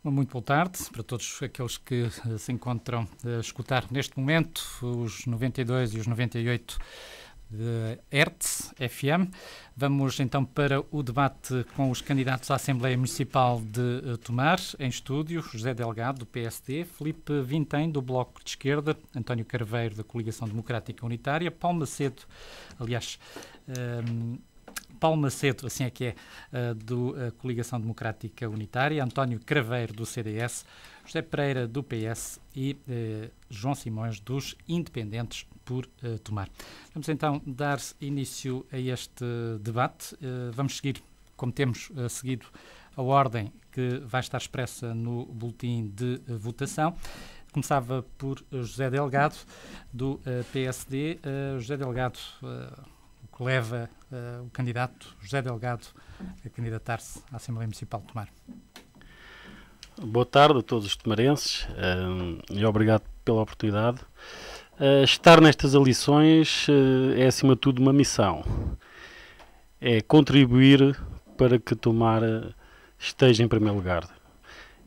Uma muito boa tarde para todos aqueles que se encontram a escutar neste momento os 92 e os 98 de Hertz FM. Vamos então para o debate com os candidatos à Assembleia Municipal de Tomar. Em estúdio, José Delgado, do PSD, Filipe Vintém, do Bloco de Esquerda, António Carveiro, da Coligação Democrática Unitária, Paulo Macedo, Paulo Macedo, assim é que é, do Coligação Democrática Unitária, António Craveiro, do CDS, José Pereira, do PS e João Simões, dos Independentes por Tomar. Vamos então dar início a este debate. Vamos seguir, como temos seguido, a ordem que vai estar expressa no boletim de votação. Começava por José Delgado, do PSD. José Delgado, o que leva o candidato José Delgado a candidatar-se à Assembleia Municipal de Tomar. Boa tarde a todos os tomarenses e obrigado pela oportunidade. Estar nestas eleições é, acima de tudo, uma missão. É contribuir para que Tomar esteja em primeiro lugar.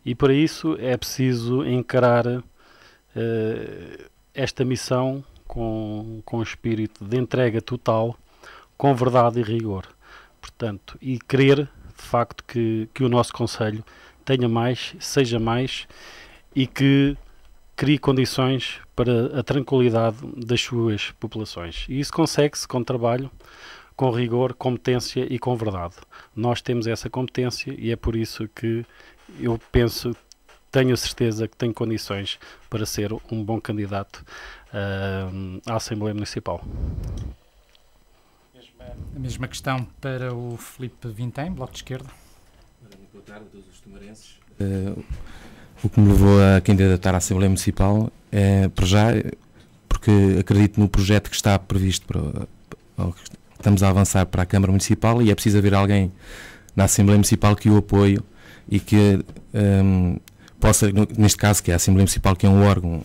E para isso é preciso encarar esta missão com espírito de entrega total, com verdade e rigor. Portanto, e querer, de facto, que o nosso Conselho tenha mais, seja mais e que crie condições para a tranquilidade das suas populações. E isso consegue-se com trabalho, com rigor, competência e com verdade. Nós temos essa competência e é por isso que eu penso, tenho a certeza que tenho condições para ser um bom candidato à Assembleia Municipal. A mesma questão para o Filipe Vintém, Bloco de Esquerda. Muito boa tarde a todos os tomarenses. O que me levou a candidatar à Assembleia Municipal é, para já, porque acredito no projeto que está previsto, estamos a avançar para a Câmara Municipal e é preciso haver alguém na Assembleia Municipal que o apoie e que possa, neste caso, que é a Assembleia Municipal, que é um órgão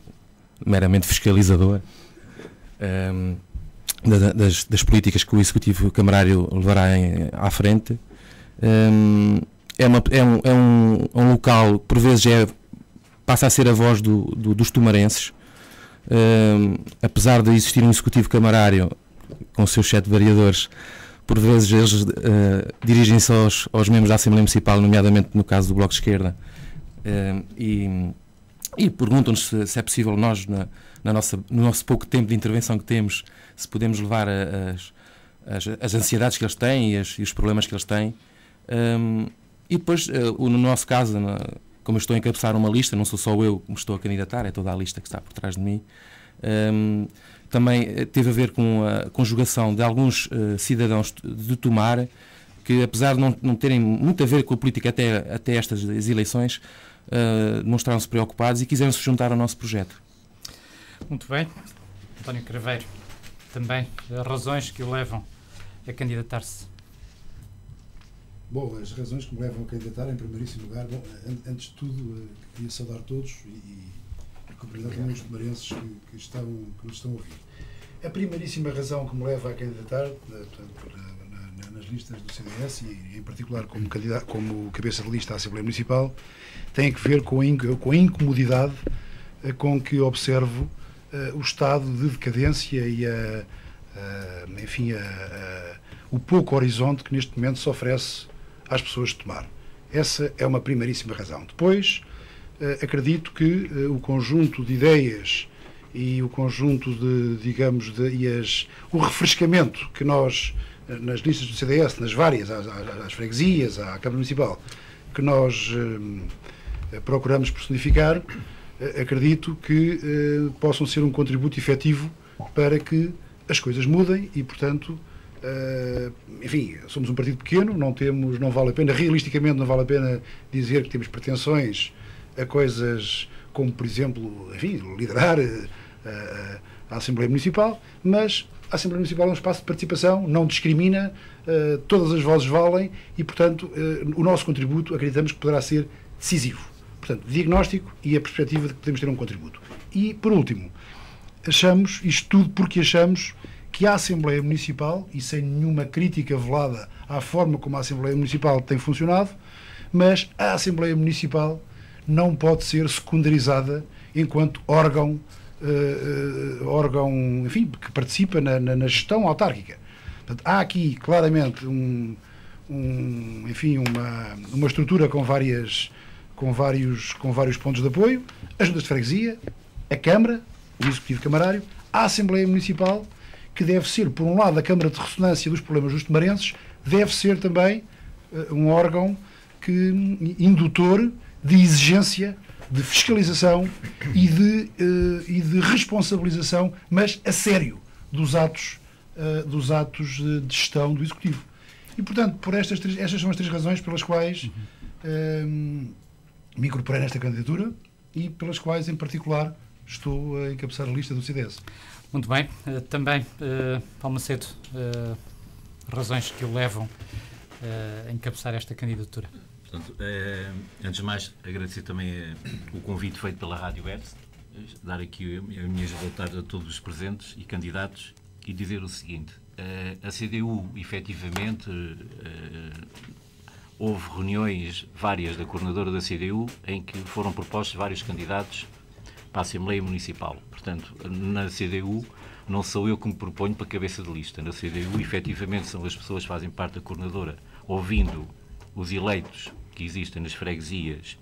meramente fiscalizador, das políticas que o Executivo Camarário levará à frente. É um local que por vezes passa a ser a voz dos tomarenses, apesar de existir um Executivo Camarário com os seus 7 vereadores, por vezes eles dirigem-se aos membros da Assembleia Municipal, nomeadamente no caso do Bloco de Esquerda, e perguntam-nos se é possível nós, no nosso pouco tempo de intervenção que temos, se podemos levar as ansiedades que eles têm e os problemas que eles têm. E depois, no nosso caso, como eu estou a encabeçar uma lista, não sou só eu que me estou a candidatar, é toda a lista que está por trás de mim, também teve a ver com a conjugação de alguns cidadãos de Tomar, que apesar de não terem muito a ver com a política até estas eleições, demonstraram-se preocupados e quiseram se juntar ao nosso projeto. Muito bem. António Craveiro, também as razões que o levam a candidatar-se. Bom, as razões que me levam a candidatar, em primeiríssimo lugar, antes de tudo, queria saudar todos e cumprimentar também os tomarenses que nos estão a ouvir. A primeiríssima razão que me leva a candidatar, nas listas do CDS e em particular como cabeça de lista à Assembleia Municipal, tem a ver com a incomodidade com que observo o estado de decadência e o pouco horizonte que neste momento se oferece às pessoas de Tomar. Essa é uma primeiríssima razão. Depois, acredito que o conjunto de ideias e o conjunto o refrescamento que nós, nas listas do CDS, nas várias, às freguesias, à Câmara Municipal, que nós procuramos personificar, acredito que possam ser um contributo efetivo para que as coisas mudem e, portanto, enfim, somos um partido pequeno, não vale a pena, realisticamente não vale a pena dizer que temos pretensões a coisas como, por exemplo, enfim, liderar a Assembleia Municipal, mas a Assembleia Municipal é um espaço de participação, não discrimina, todas as vozes valem e, portanto, o nosso contributo acreditamos que poderá ser decisivo. Portanto, diagnóstico e a perspectiva de que podemos ter um contributo. E, por último, achamos, isto tudo porque achamos que a Assembleia Municipal, e sem nenhuma crítica velada à forma como a Assembleia Municipal tem funcionado, mas a Assembleia Municipal não pode ser secundarizada enquanto órgão, enfim, que participa na gestão autárquica. Portanto, há aqui claramente enfim, uma estrutura com vários pontos de apoio: as juntas de freguesia, a Câmara, o Executivo Camarário, a Assembleia Municipal, que deve ser, por um lado, a Câmara de Ressonância dos problemas dos tomarenses, deve ser também um órgão indutor de exigência, de fiscalização e de responsabilização, mas a sério, dos atos de gestão do Executivo. E, portanto, estas são as 3 razões pelas quais me incorporei nesta candidatura e pelas quais, em particular, estou a encabeçar a lista do CDS. Muito bem. Também, Paulo Macedo, razões que o levam a encabeçar esta candidatura. Portanto, antes de mais, agradecer também o convite feito pela Rádio ERS, dar aqui as minhas vontades a todos os presentes e candidatos e dizer o seguinte: a CDU, efetivamente, houve reuniões várias da coordenadora da CDU em que foram propostos vários candidatos para a Assembleia Municipal. Portanto, na CDU não sou eu que me proponho para a cabeça de lista. Na CDU, efetivamente, são as pessoas que fazem parte da coordenadora, ouvindo os eleitos que existem nas freguesias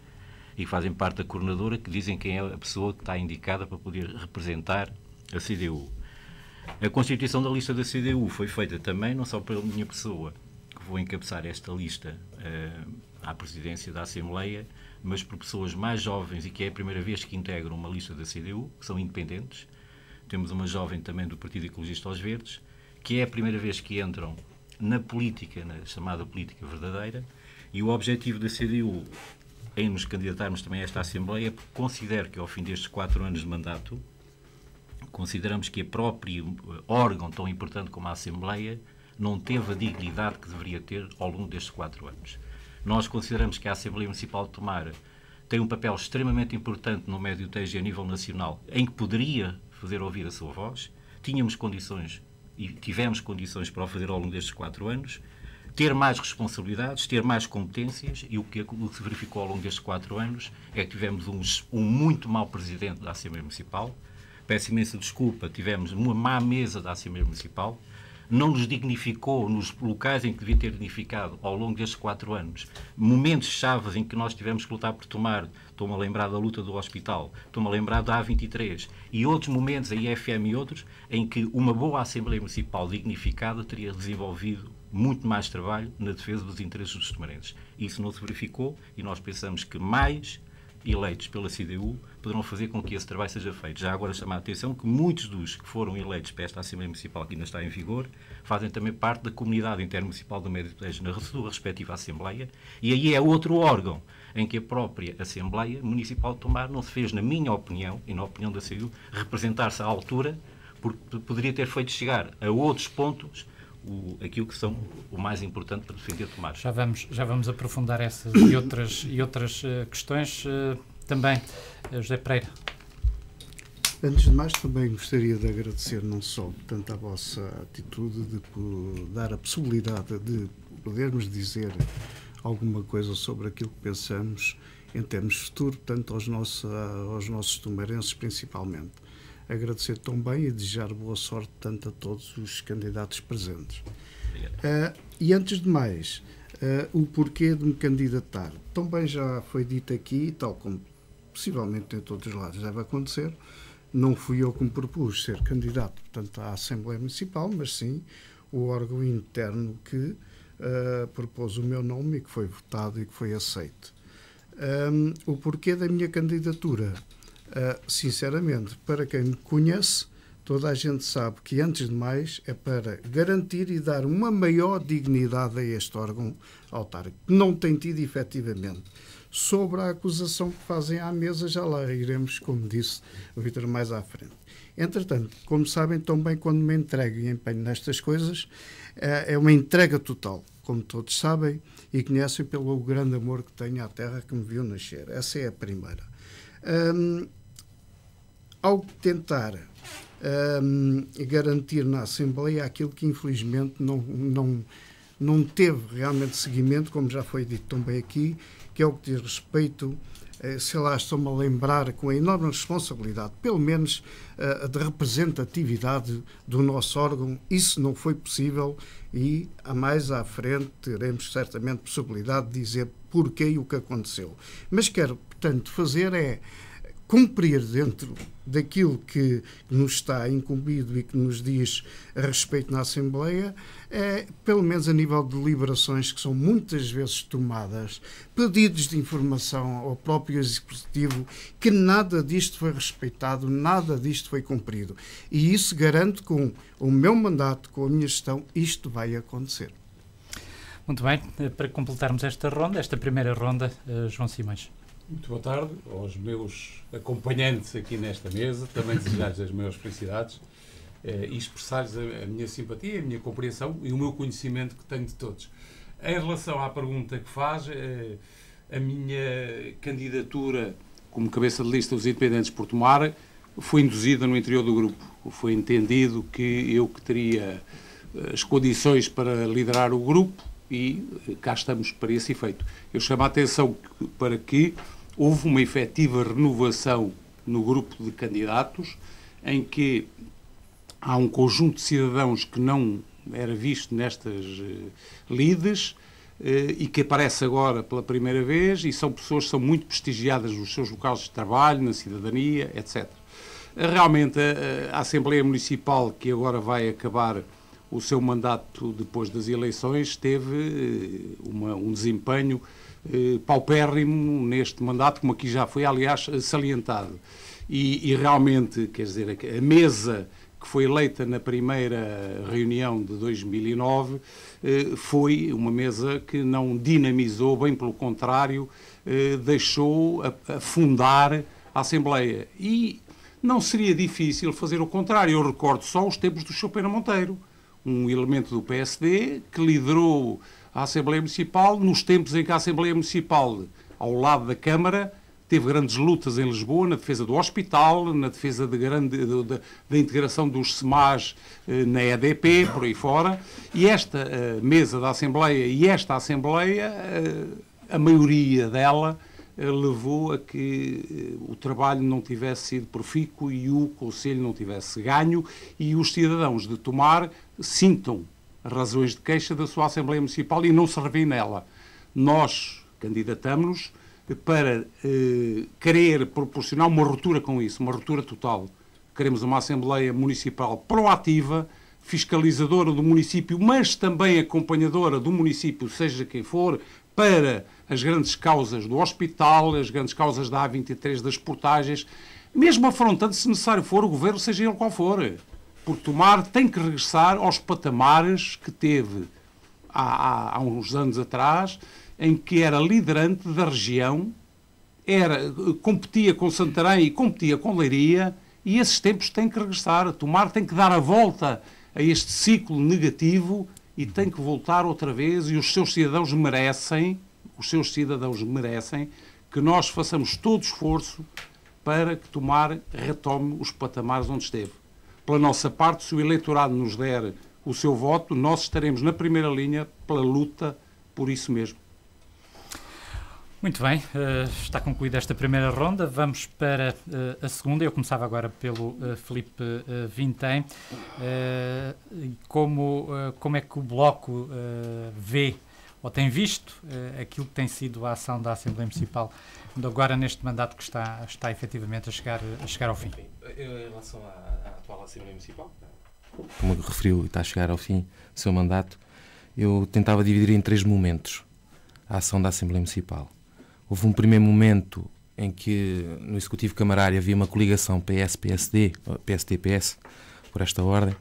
e que fazem parte da coordenadora, que dizem quem é a pessoa que está indicada para poder representar a CDU. A constituição da lista da CDU foi feita também, não só pela minha pessoa, que vou encabeçar esta lista à presidência da Assembleia, mas por pessoas mais jovens e que é a primeira vez que integram uma lista da CDU, que são independentes. Temos uma jovem também do Partido Ecologista aos Verdes, que é a primeira vez que entram na política, na chamada política verdadeira, e o objetivo da CDU em nos candidatarmos também a esta Assembleia, porque considero que ao fim destes 4 anos de mandato, consideramos que a própria órgão tão importante como a Assembleia não teve a dignidade que deveria ter ao longo destes 4 anos. Nós consideramos que a Assembleia Municipal de Tomar tem um papel extremamente importante no médio tejo e a nível nacional, em que poderia fazer ouvir a sua voz. Tínhamos condições e tivemos condições para o fazer ao longo destes 4 anos, ter mais responsabilidades, ter mais competências, e o que se verificou ao longo destes 4 anos é que tivemos um muito mau presidente da Assembleia Municipal. Peço imensa desculpa, tivemos uma má mesa da Assembleia Municipal, não nos dignificou nos locais em que devia ter dignificado ao longo destes 4 anos, momentos chaves em que nós tivemos que lutar por Tomar. Estou-me a lembrar da luta do hospital, estou-me a lembrar da A23 e outros momentos, a IFM e outros, em que uma boa Assembleia Municipal dignificada teria desenvolvido muito mais trabalho na defesa dos interesses dos tomarenses. Isso não se verificou e nós pensamos que mais eleitos pela CDU poderão fazer com que esse trabalho seja feito. Já agora chamar a atenção que muitos dos que foram eleitos para esta Assembleia Municipal, que ainda está em vigor, fazem também parte da comunidade intermunicipal do Médio Tejo, na sua respectiva Assembleia, e aí é outro órgão em que a própria Assembleia Municipal de Tomar não se fez, na minha opinião, e na opinião da CDU, representar-se à altura, porque poderia ter feito chegar a outros pontos aquilo que são o mais importante para defender Tomar. Já vamos aprofundar essas e outras questões também. José Pereira. Antes de mais, também gostaria de agradecer não só tanto a vossa atitude de dar a possibilidade de podermos dizer alguma coisa sobre aquilo que pensamos em termos de futuro, tanto aos nossos tomarenses principalmente. Agradecer também e desejar boa sorte tanto a todos os candidatos presentes. E antes de mais, o porquê de me candidatar. Também já foi dito aqui, tal como possivelmente em todos os lados deve acontecer, não fui eu que me propus ser candidato, portanto, à Assembleia Municipal, mas sim o órgão interno que propôs o meu nome e que foi votado e que foi aceito. O porquê da minha candidatura? Sinceramente, para quem me conhece, toda a gente sabe que, antes de mais, é para garantir e dar uma maior dignidade a este órgão autárquico, que não tem tido efetivamente. Sobre a acusação que fazem à mesa, já lá iremos, como disse o Vítor, mais à frente. Entretanto, como sabem, também quando me entrego e empenho nestas coisas, é uma entrega total, como todos sabem e conhecem pelo grande amor que tenho à terra que me viu nascer. Essa é a primeira. Ao tentar garantir na Assembleia aquilo que infelizmente não teve realmente seguimento, como já foi dito também aqui, que é o que diz respeito sei lá, estou-me a lembrar com a enorme responsabilidade, pelo menos de representatividade do nosso órgão. Isso não foi possível e, a mais à frente, teremos certamente possibilidade de dizer porquê e o que aconteceu. Mas quero, portanto, fazer é cumprir dentro daquilo que nos está incumbido e que nos diz a respeito na Assembleia, pelo menos a nível de deliberações que são muitas vezes tomadas, pedidos de informação ao próprio Executivo, que nada disto foi respeitado, nada disto foi cumprido. E isso garanto, com o meu mandato, com a minha gestão, isto vai acontecer. Muito bem, para completarmos esta primeira ronda, João Simões. Muito boa tarde aos meus acompanhantes aqui nesta mesa, também desejar-lhes as maiores felicidades e expressar-lhes a minha simpatia, a minha compreensão e o meu conhecimento que tenho de todos. Em relação à pergunta que faz, a minha candidatura como cabeça de lista dos independentes por Tomar foi induzida no interior do grupo. Foi entendido que eu que teria as condições para liderar o grupo e cá estamos para esse efeito. Eu chamo a atenção para que houve uma efetiva renovação no grupo de candidatos, em que há um conjunto de cidadãos que não era visto nestas lides e que aparece agora pela primeira vez, e são pessoas que são muito prestigiadas nos seus locais de trabalho, na cidadania, etc. Realmente, a Assembleia Municipal, que agora vai acabar o seu mandato depois das eleições, teve um desempenho paupérrimo neste mandato, como aqui já foi, aliás, salientado. E realmente, quer dizer, a mesa que foi eleita na primeira reunião de 2009 foi uma mesa que não dinamizou, bem pelo contrário, deixou afundar a Assembleia. E não seria difícil fazer o contrário. Eu recordo só os tempos do Sr. Pena Monteiro, um elemento do PSD que liderou a Assembleia Municipal nos tempos em que a Assembleia Municipal, ao lado da Câmara, teve grandes lutas em Lisboa na defesa do hospital, na defesa da integração dos SEMAS na EDP, por aí fora. E esta mesa da Assembleia e esta Assembleia, a maioria dela, levou a que o trabalho não tivesse sido profícuo e o Conselho não tivesse ganho, e os cidadãos de Tomar sintam razões de queixa da sua Assembleia Municipal e não se revêem nela. Nós candidatamos-nos para querer proporcionar uma ruptura com isso, uma ruptura total. Queremos uma Assembleia Municipal proativa, fiscalizadora do município, mas também acompanhadora do município, seja quem for, para as grandes causas do hospital, as grandes causas da A23, das portagens, mesmo afrontando, se necessário for, o governo, seja ele qual for. Porque Tomar tem que regressar aos patamares que teve há uns anos atrás, em que era liderante da região, competia com Santarém e competia com Leiria, e esses tempos têm que regressar. Tomar tem que dar a volta a este ciclo negativo e tem que voltar outra vez, e os seus cidadãos merecem que nós façamos todo o esforço para que Tomar retome os patamares onde esteve. Pela nossa parte, se o eleitorado nos der o seu voto, nós estaremos na primeira linha pela luta por isso mesmo. Muito bem, está concluída esta primeira ronda. Vamos para a segunda. Eu começava agora pelo Filipe Vintém. Como é que o Bloco vê ou tem visto aquilo que tem sido a ação da Assembleia Municipal agora neste mandato que está efetivamente a chegar ao fim? Em relação à atual Assembleia Municipal, como referiu, está a chegar ao fim do seu mandato, eu tentava dividir em 3 momentos a ação da Assembleia Municipal. Houve um primeiro momento em que no Executivo Camarário havia uma coligação PS-PSD, PSD-PS, por esta ordem,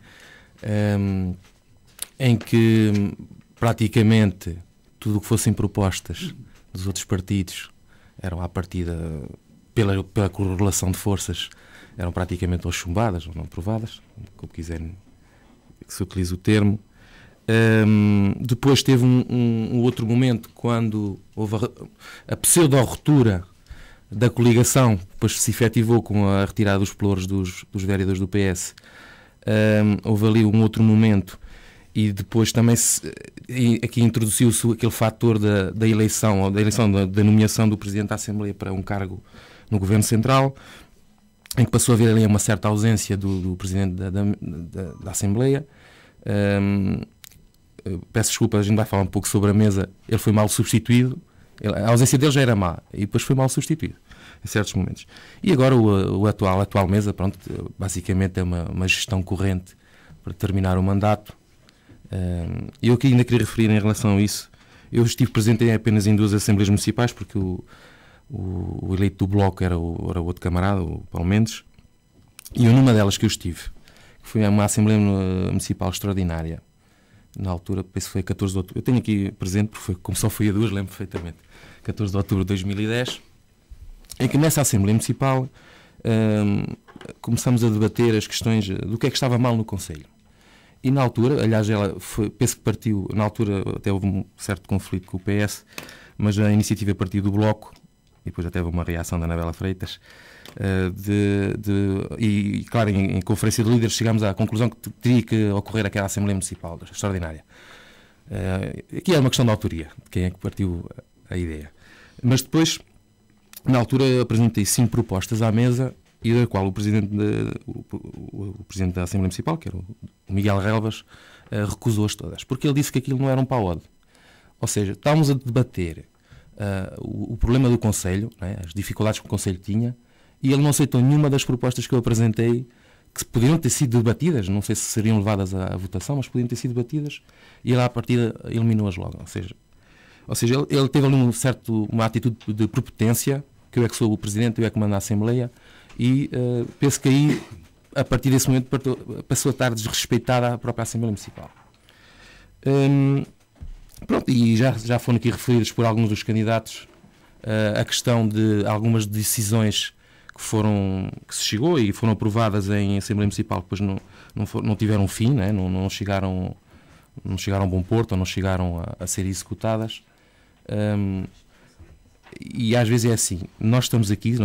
em que praticamente tudo o que fossem propostas dos outros partidos eram à partida, pela correlação de forças, eram praticamente ou chumbadas ou não aprovadas, como quiserem que se utilize o termo. Depois teve um outro momento quando houve a pseudo-ruptura da coligação, depois se efetivou com a retirada dos pelouros dos vereadores do PS. Houve ali um outro momento e depois também aqui introduziu-se aquele fator da eleição, ou da nomeação do Presidente da Assembleia para um cargo no Governo Central, em que passou a haver ali uma certa ausência do Presidente da Assembleia. Peço desculpa, a gente vai falar um pouco sobre a mesa. Ele foi mal substituído, a ausência dele já era má, e depois foi mal substituído em certos momentos. E agora a atual mesa, pronto, basicamente é uma gestão corrente para terminar o mandato. Eu aqui ainda queria referir em relação a isso. Eu estive presente apenas em 2 Assembleias Municipais, porque o eleito do Bloco era o outro camarada, o Paulo Mendes, e eu numa delas que eu estive, que foi uma Assembleia Municipal extraordinária, na altura, penso que foi 14 de outubro, eu tenho aqui presente, porque como só fui a 2, lembro perfeitamente, 14 de outubro de 2010, em que nessa Assembleia Municipal começamos a debater as questões do que é que estava mal no Conselho. E na altura, aliás, penso que partiu, na altura até houve um certo conflito com o PS, mas a iniciativa partiu do Bloco, e depois até houve uma reação da Anabela Freitas, e claro, em conferência de líderes chegámos à conclusão que teria que ocorrer aquela Assembleia Municipal extraordinária. Aqui é uma questão de autoria, de quem é que partiu a ideia. Mas depois, na altura, apresentei 5 propostas à mesa, e da qual o Presidente da Assembleia Municipal, que era o Miguel Relvas, recusou-as todas, porque ele disse que aquilo não era um pau-ode. Ou seja, estávamos a debater o problema do Conselho, né, as dificuldades que o Conselho tinha, e ele não aceitou nenhuma das propostas que eu apresentei, que poderiam ter sido debatidas, não sei se seriam levadas à votação, mas podiam ter sido debatidas, e ele à partida eliminou-as logo. Ou seja ele teve ali uma atitude de prepotência, que eu é que sou o Presidente, eu é que mando a Assembleia, e penso que aí, a partir desse momento, passou a estar desrespeitada a própria Assembleia Municipal. Pronto, e já foram aqui referidos por alguns dos candidatos a questão de algumas decisões que se chegou e foram aprovadas em Assembleia Municipal, que depois não tiveram fim, né? não chegaram a bom porto, ou não chegaram a ser executadas. E às vezes é assim, nós estamos aqui,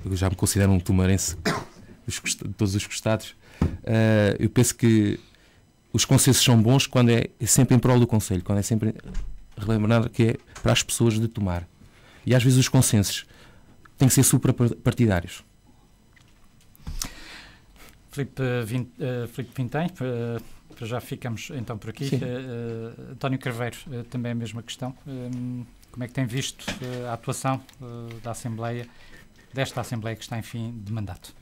eu já me considero um tumarense de todos os costados, eu penso que os consensos são bons quando é sempre em prol do Conselho, quando é sempre relembrar que é para as pessoas de tomar. E às vezes os consensos têm que ser suprapartidários. Filipe Vintém, já ficamos então por aqui. António Craveiro, também a mesma questão. Como é que tem visto a atuação desta Assembleia que está em fim de mandato?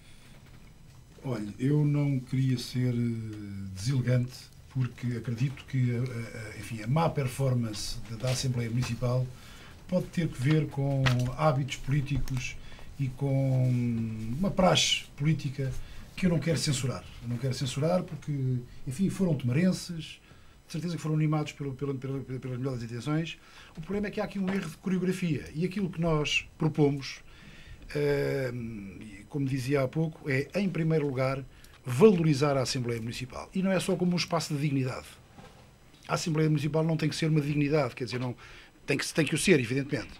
Olha, eu não queria ser deselegante, porque acredito que a má performance da Assembleia Municipal pode ter que ver com hábitos políticos e com uma praxe política que eu não quero censurar. Eu não quero censurar porque, enfim, foram tomarenses, de certeza que foram animados pelas melhores intenções. O problema é que há aqui um erro de coreografia, e aquilo que nós propomos, como dizia há pouco, é, em primeiro lugar, valorizar a Assembleia Municipal. E não é só como um espaço de dignidade. A Assembleia Municipal não tem que ser uma dignidade, quer dizer, não, tem que o ser, evidentemente,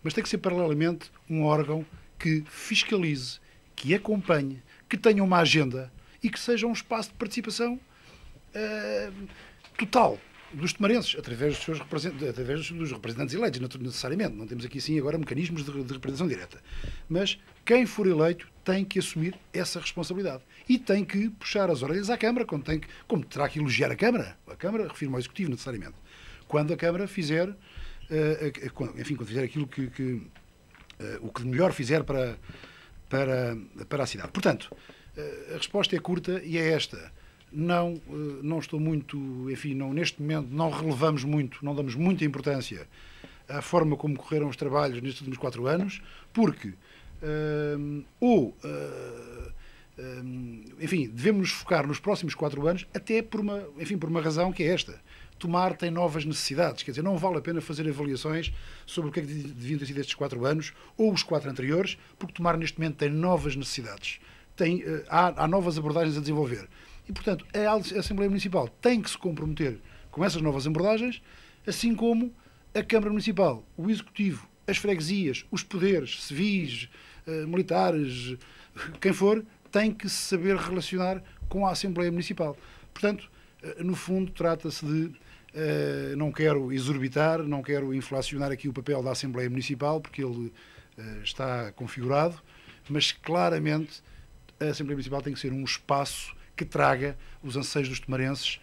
mas tem que ser paralelamente um órgão que fiscalize, que acompanhe, que tenha uma agenda e que seja um espaço de participação total dos tomarenses, através dos representantes eleitos, necessariamente. Não temos aqui, sim, agora mecanismos de representação direta. Mas quem for eleito tem que assumir essa responsabilidade. E tem que puxar as orelhas à Câmara, como terá que elogiar a Câmara. A Câmara, refiro-me ao Executivo, necessariamente. Quando a Câmara fizer, quando fizer aquilo o que de melhor fizer para a cidade. Portanto, a resposta é curta e é esta. Não estou muito, enfim, neste momento não relevamos muito, não damos muita importância à forma como correram os trabalhos nestes últimos 4 anos, porque enfim, devemos nos focar nos próximos 4 anos, até por uma razão que é esta. Tomar tem novas necessidades, quer dizer, não vale a pena fazer avaliações sobre o que é que deviam ter sido estes 4 anos ou os 4 anteriores, porque Tomar neste momento tem novas necessidades, há novas abordagens a desenvolver. E, portanto, a Assembleia Municipal tem que se comprometer com essas novas abordagens, assim como a Câmara Municipal, o Executivo, as freguesias, os poderes civis, militares, quem for, tem que se saber relacionar com a Assembleia Municipal. Portanto, No fundo, trata-se de, não quero exorbitar, não quero inflacionar aqui o papel da Assembleia Municipal, porque ele está configurado, mas claramente a Assembleia Municipal tem que ser um espaço que traga os anseios dos tomarenses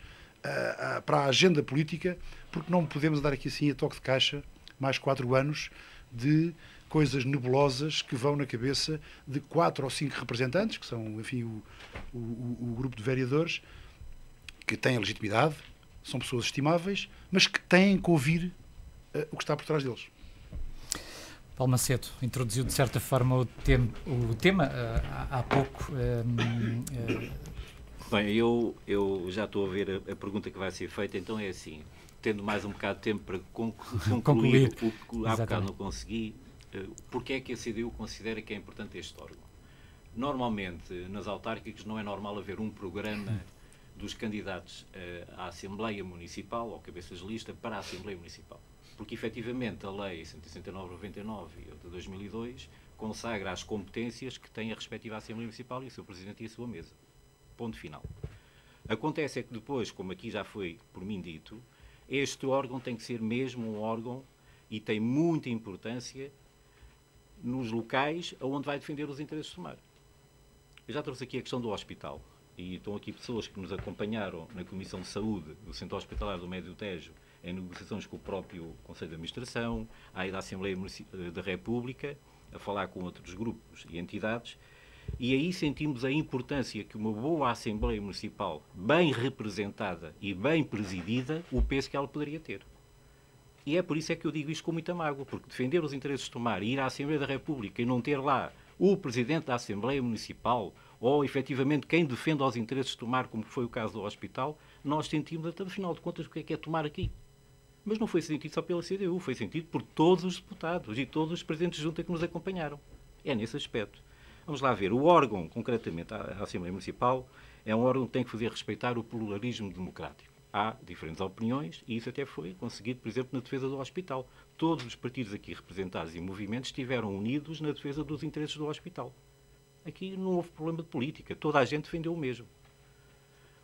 para a agenda política, porque não podemos andar aqui assim a toque de caixa mais 4 anos de coisas nebulosas que vão na cabeça de 4 ou 5 representantes, que são, enfim, o grupo de vereadores, que têm legitimidade, são pessoas estimáveis, mas que têm que ouvir o que está por trás deles. Paulo Macedo introduziu de certa forma o tema há pouco. Bem, eu já estou a ver a pergunta que vai ser feita, então é assim, tendo mais um bocado de tempo para concluir o que há bocado não consegui, porque é que a CDU considera que é importante este órgão? Normalmente, nas autárquicas, não é normal haver um programa dos candidatos à Assembleia Municipal, ou cabeças de lista, para a Assembleia Municipal. Porque, efetivamente, a Lei 169/99 de 2002 consagra as competências que tem a respectiva Assembleia Municipal e o seu Presidente e a sua mesa. Ponto final. Acontece é que depois, como aqui já foi por mim dito, este órgão tem que ser mesmo um órgão e tem muita importância nos locais onde vai defender os interesses do mar. Eu já trouxe aqui a questão do hospital e estão aqui pessoas que nos acompanharam na Comissão de Saúde do Centro Hospitalar do Médio Tejo em negociações com o próprio Conselho de Administração, aí da Assembleia da República, a falar com outros grupos e entidades, e aí sentimos a importância que uma boa Assembleia Municipal, bem representada e bem presidida, o peso que ela poderia ter. E é por isso é que eu digo isto com muita mágoa, porque defender os interesses de Tomar e ir à Assembleia da República e não ter lá o Presidente da Assembleia Municipal ou, efetivamente, quem defende os interesses de Tomar, como foi o caso do hospital, nós sentimos, até afinal de contas, o que é Tomar aqui. Mas não foi sentido só pela CDU, foi sentido por todos os deputados e todos os presidentes de junta que nos acompanharam. É nesse aspecto. Vamos lá ver. O órgão, concretamente a Assembleia Municipal, é um órgão que tem que fazer respeitar o pluralismo democrático. Há diferentes opiniões e isso até foi conseguido, por exemplo, na defesa do hospital. Todos os partidos aqui representados e movimentos estiveram unidos na defesa dos interesses do hospital. Aqui não houve problema de política. Toda a gente defendeu o mesmo.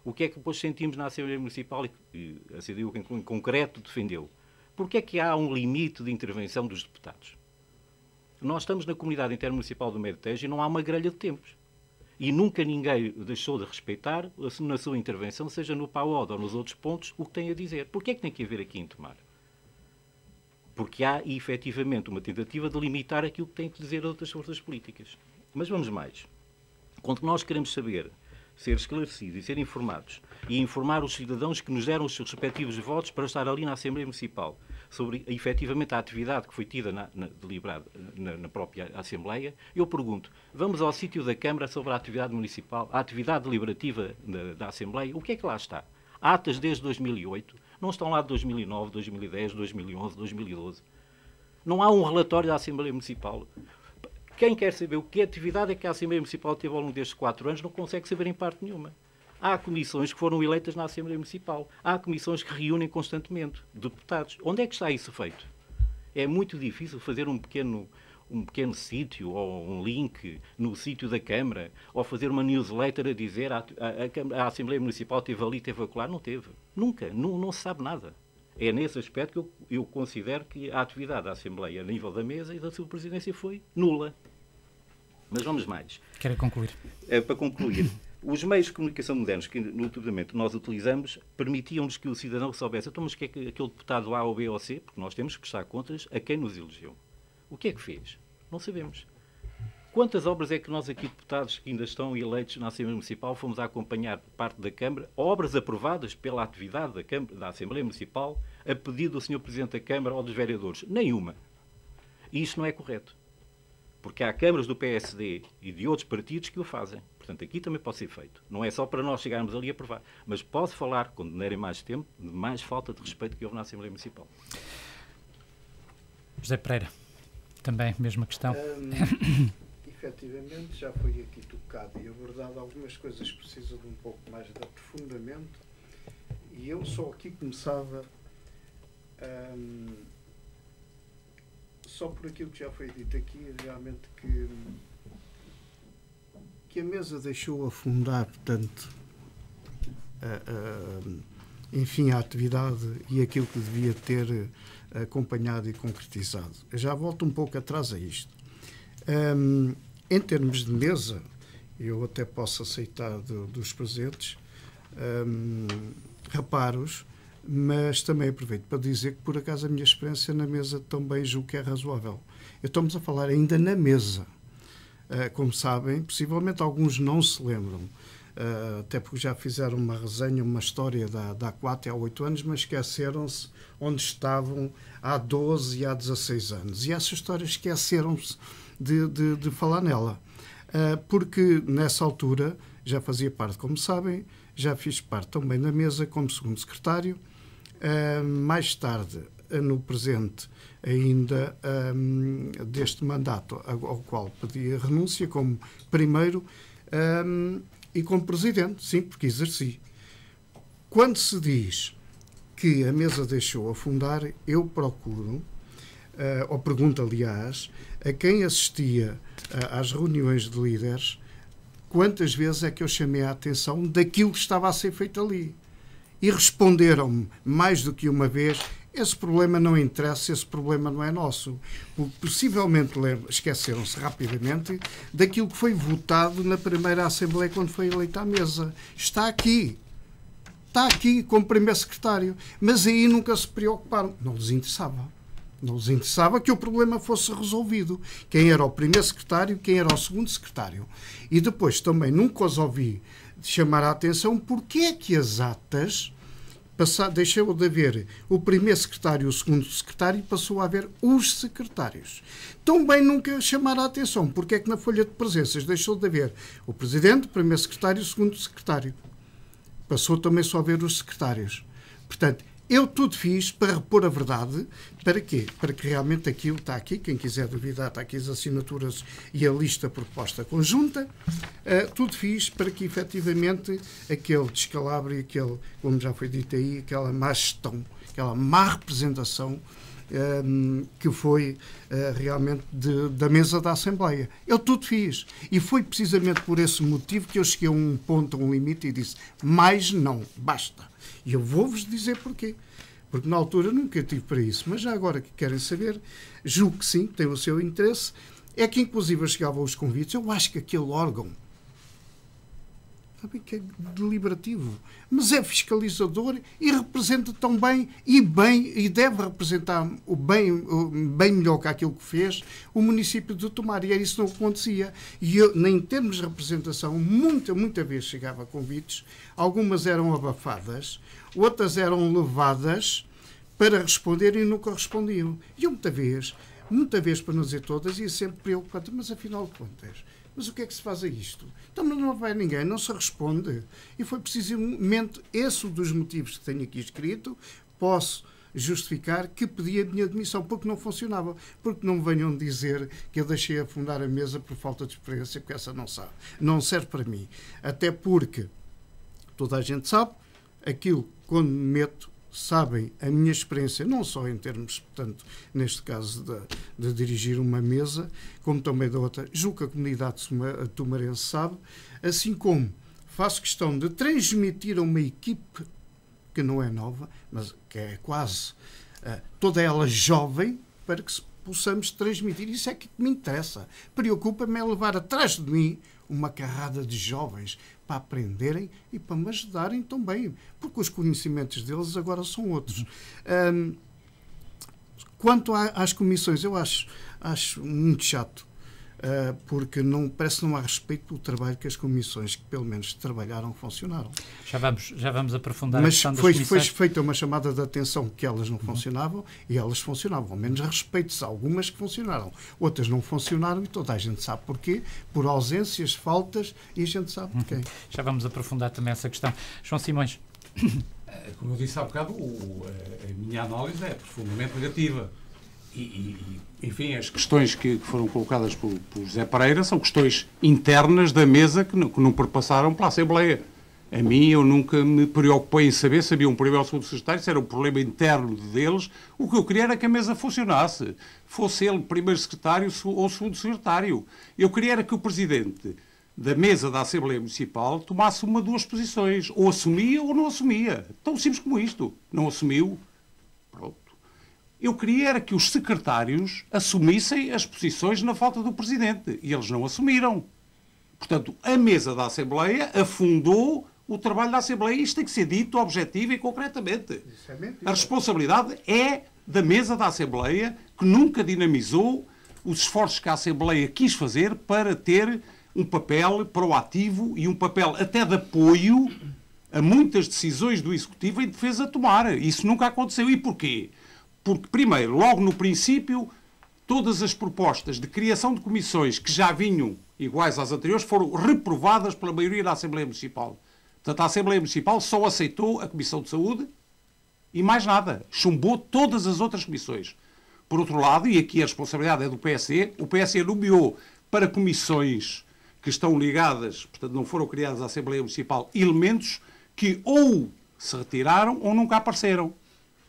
O que é que depois sentimos na Assembleia Municipal e a CDU em concreto defendeu? Porque é que há um limite de intervenção dos deputados? Nós estamos na comunidade intermunicipal do Médio Tejo e não há uma grelha de tempos. E nunca ninguém deixou de respeitar, na sua intervenção, seja no PAOD ou nos outros pontos, o que tem a dizer. Porquê é que tem que haver aqui em Tomar? Porque há, efetivamente, uma tentativa de limitar aquilo que têm que dizer outras forças políticas. Mas vamos mais. Quando nós queremos saber, ser esclarecidos e ser informados e informar os cidadãos que nos deram os seus respectivos votos para estar ali na Assembleia Municipal sobre, efetivamente, a atividade que foi tida deliberada na própria Assembleia, eu pergunto, vamos ao sítio da Câmara sobre a atividade municipal, a atividade deliberativa da Assembleia, o que é que lá está? Atas desde 2008, não estão lá de 2009, 2010, 2011, 2012. Não há um relatório da Assembleia Municipal. Quem quer saber o que atividade é que a Assembleia Municipal teve ao longo destes 4 anos não consegue saber em parte nenhuma. Há comissões que foram eleitas na Assembleia Municipal. Há comissões que reúnem constantemente deputados. Onde é que está isso feito? É muito difícil fazer um pequeno sítio ou um link no sítio da Câmara ou fazer uma newsletter a dizer a Assembleia Municipal esteve ali, esteve acolá. Não teve. Nunca. Não se sabe nada. É nesse aspecto que eu considero que a atividade da Assembleia a nível da mesa e da sua presidência foi nula. Mas vamos mais. Quero concluir. Para concluir, os meios de comunicação modernos que, notadamente, nós utilizamos permitiam-nos que o cidadão soubesse, então, mas que é que aquele deputado A ou B ou C, porque nós temos que prestar contas a quem nos elegeu. O que é que fez? Não sabemos. Quantas obras é que nós aqui, deputados que ainda estão eleitos na Assembleia Municipal, fomos a acompanhar por parte da Câmara, obras aprovadas pela atividade da Assembleia Municipal, a pedido do Sr. Presidente da Câmara ou dos vereadores? Nenhuma. E isto não é correto. Porque há câmaras do PSD e de outros partidos que o fazem. Portanto, aqui também pode ser feito. Não é só para nós chegarmos ali a aprovar. Mas pode falar, quando derem mais tempo, de mais falta de respeito que houve na Assembleia Municipal. José Pereira, também mesma questão. Efetivamente, já foi aqui tocado e abordado algumas coisas que precisam de um pouco mais de aprofundamento. E eu só aqui começava... só por aquilo que já foi dito aqui, realmente que a mesa deixou afundar tanto enfim, a atividade e aquilo que devia ter acompanhado e concretizado. Eu já volto um pouco atrás a isto. Em termos de mesa, eu até posso aceitar dos presentes reparos, mas também aproveito para dizer que, por acaso, a minha experiência na mesa também julgo que é razoável. Estamos a falar ainda na mesa. Como sabem, possivelmente alguns não se lembram, até porque já fizeram uma resenha, uma história há 4 e há 8 anos, mas esqueceram-se onde estavam há 12 e há 16 anos. E essa história esqueceram-se de falar nela. Porque nessa altura já fazia parte, como sabem, já fiz parte também da mesa como segundo secretário. Mais tarde, no presente ainda deste mandato, ao qual pedi a renúncia como primeiro e como presidente, sim, porque exerci. Quando se diz que a mesa deixou afundar, eu procuro, ou pergunto, aliás, a quem assistia às reuniões de líderes, quantas vezes é que eu chamei a atenção daquilo que estava a ser feito ali. E responderam-me mais do que uma vez: esse problema não interessa, esse problema não é nosso. Porque possivelmente esqueceram-se rapidamente daquilo que foi votado na primeira Assembleia quando foi eleita à mesa. Está aqui como primeiro secretário. Mas aí nunca se preocuparam. Não lhes interessava. Não lhes interessava que o problema fosse resolvido. Quem era o primeiro secretário, quem era o segundo secretário. E depois também nunca os ouvi chamar a atenção porque é que as atas deixou de haver o primeiro secretário e o segundo secretário e passou a haver os secretários. Também nunca chamaram a atenção porque é que na folha de presenças deixou de haver o presidente, o primeiro secretário e o segundo secretário. Passou também só a haver os secretários. Portanto, eu tudo fiz para repor a verdade. Para quê? Para que realmente aquilo está aqui. Quem quiser duvidar, está aqui as assinaturas e a lista proposta conjunta. Tudo fiz para que, efetivamente, aquele descalabro e aquele, como já foi dito aí, aquela má gestão, aquela má representação que foi realmente da mesa da Assembleia. Eu tudo fiz. E foi precisamente por esse motivo que eu cheguei a um ponto, a um limite e disse: mais não, basta. E eu vou-vos dizer porquê. Porque na altura nunca tive para isso. Mas já agora que querem saber, julgo que sim, tem o seu interesse. É que inclusive chegavam os convites. Eu acho que aquele órgão, sabe, que é deliberativo, mas é fiscalizador e representa tão bem e deve representar bem melhor que aquilo que fez o município de Tomar. E era isso que não acontecia. E eu, em termos de representação, muita vez chegava a convites, algumas eram abafadas, outras eram levadas para responder e nunca respondiam. E eu muita vez, para não dizer todas, ia sempre preocupado: mas afinal de contas, mas o que é que se faz a isto? Então não vai ninguém, não se responde. E foi precisamente esse dos motivos que tenho aqui escrito. Posso justificar que pedi a minha admissão, porque não funcionava. Porque não me venham dizer que eu deixei afundar a mesa por falta de experiência, porque essa não serve para mim. Até porque toda a gente sabe, aquilo quando me meto, sabem a minha experiência, não só em termos, portanto, neste caso de dirigir uma mesa, como também da outra. Julgo que a comunidade tomarense sabe, assim como faço questão de transmitir a uma equipe que não é nova, mas que é quase toda ela jovem, para que possamos transmitir. Isso é que me interessa. Preocupa-me é levar atrás de mim uma carrada de jovens para aprenderem e para me ajudarem também, porque os conhecimentos deles agora são outros. Quanto às comissões, eu acho muito chato, porque parece que não há respeito pelo trabalho que as comissões, que pelo menos trabalharam, funcionaram. Já vamos aprofundar a Mas questão das comissões. Foi feita uma chamada de atenção que elas não funcionavam e elas funcionavam. Ao menos respeito-se algumas que funcionaram. Outras não funcionaram e toda a gente sabe porquê. Por ausências, faltas, e a gente sabe de quem. Já vamos aprofundar também essa questão. João Simões. Como eu disse há bocado, a minha análise é profundamente negativa. Enfim, as questões que foram colocadas por José Pereira são questões internas da mesa que não perpassaram pela Assembleia. A mim, eu nunca me preocupei em saber se havia um primeiro ou segundo secretário, se era um problema interno deles. O que eu queria era que a mesa funcionasse. Fosse ele primeiro secretário ou segundo secretário. Eu queria era que o presidente da mesa da Assembleia Municipal tomasse uma de duas posições. Ou assumia ou não assumia. Tão simples como isto. Não assumiu. Pronto. Eu queria era que os secretários assumissem as posições na falta do Presidente. E eles não assumiram. Portanto, a mesa da Assembleia afundou o trabalho da Assembleia. Isto tem que ser dito objetivo e concretamente. A responsabilidade é da mesa da Assembleia, que nunca dinamizou os esforços que a Assembleia quis fazer para ter um papel proativo e um papel até de apoio a muitas decisões do Executivo em defesa de tomar. Isso nunca aconteceu. E porquê? Porque, primeiro, logo no princípio, todas as propostas de criação de comissões que já vinham iguais às anteriores foram reprovadas pela maioria da Assembleia Municipal. Portanto, a Assembleia Municipal só aceitou a Comissão de Saúde e mais nada. Chumbou todas as outras comissões. Por outro lado, e aqui a responsabilidade é do PSD, o PSD nomeou para comissões que estão ligadas, portanto não foram criadas à Assembleia Municipal, elementos que ou se retiraram ou nunca apareceram.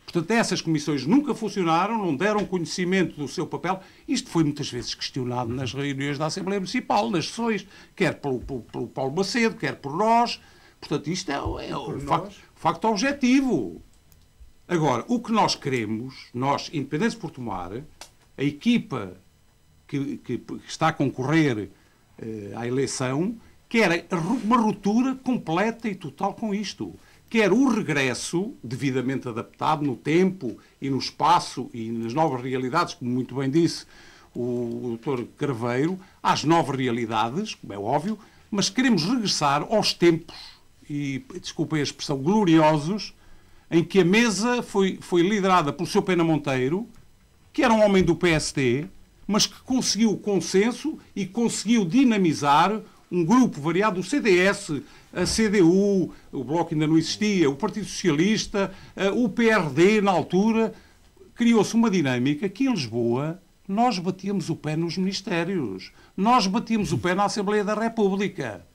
Portanto, essas comissões nunca funcionaram, não deram conhecimento do seu papel. Isto foi muitas vezes questionado nas reuniões da Assembleia Municipal, nas sessões, quer pelo Paulo Macedo, quer por nós. Portanto, isto é um facto objetivo. Agora, o que nós queremos, nós, independentes por tomar, a equipa que está a concorrer à eleição, quer uma ruptura completa e total com isto. Quer o regresso, devidamente adaptado no tempo e no espaço e nas novas realidades, como muito bem disse o Dr. Craveiro, às novas realidades, como é óbvio, mas queremos regressar aos tempos, e desculpem a expressão, gloriosos, em que a mesa foi liderada pelo Sr. Pena Monteiro, que era um homem do PSD, mas que conseguiu consenso e conseguiu dinamizar um grupo variado do CDS, a CDU, o Bloco ainda não existia, o Partido Socialista, o PRD na altura. Criou-se uma dinâmica que em Lisboa nós batíamos o pé nos ministérios, nós batíamos o pé na Assembleia da República.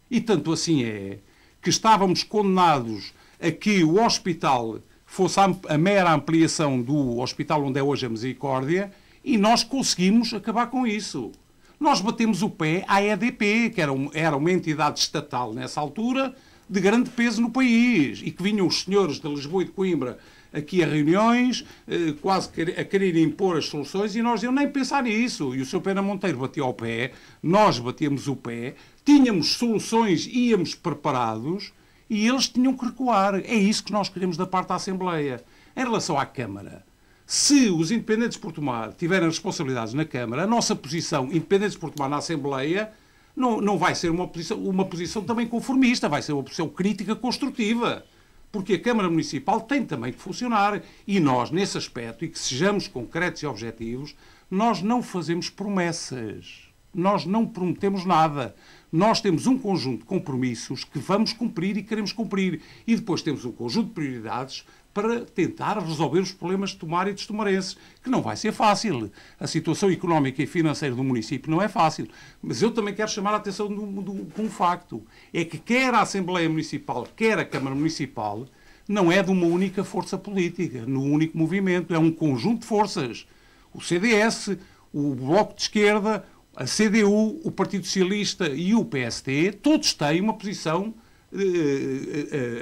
E tanto assim é que estávamos condenados a que o hospital fosse a mera ampliação do hospital onde é hoje a Misericórdia, e nós conseguimos acabar com isso. Nós batemos o pé à EDP, que era uma entidade estatal nessa altura, de grande peso no país, e que vinham os senhores de Lisboa e de Coimbra aqui a reuniões, quase a querer impor as soluções, e nós nem pensar nisso. E o Sr. Pena Monteiro batia ao pé, nós batíamos o pé, tínhamos soluções, íamos preparados, e eles tinham que recuar. É isso que nós queremos da parte da Assembleia. Em relação à Câmara, se os independentes por tomar tiverem responsabilidades na Câmara, a nossa posição, independentes por tomar na Assembleia, não vai ser uma posição também conformista, vai ser uma posição crítica construtiva. Porque a Câmara Municipal tem também que funcionar. E nós, nesse aspecto, e que sejamos concretos e objetivos, nós não fazemos promessas. Nós não prometemos nada. Nós temos um conjunto de compromissos que vamos cumprir e queremos cumprir. E depois temos um conjunto de prioridades para tentar resolver os problemas de Tomar e dos tomarenses, que não vai ser fácil. A situação económica e financeira do município não é fácil. Mas eu também quero chamar a atenção de um facto. É que quer a Assembleia Municipal, quer a Câmara Municipal, não é de uma única força política, no único movimento. É um conjunto de forças. O CDS, o Bloco de Esquerda, a CDU, o Partido Socialista e o PSD, todos têm uma posição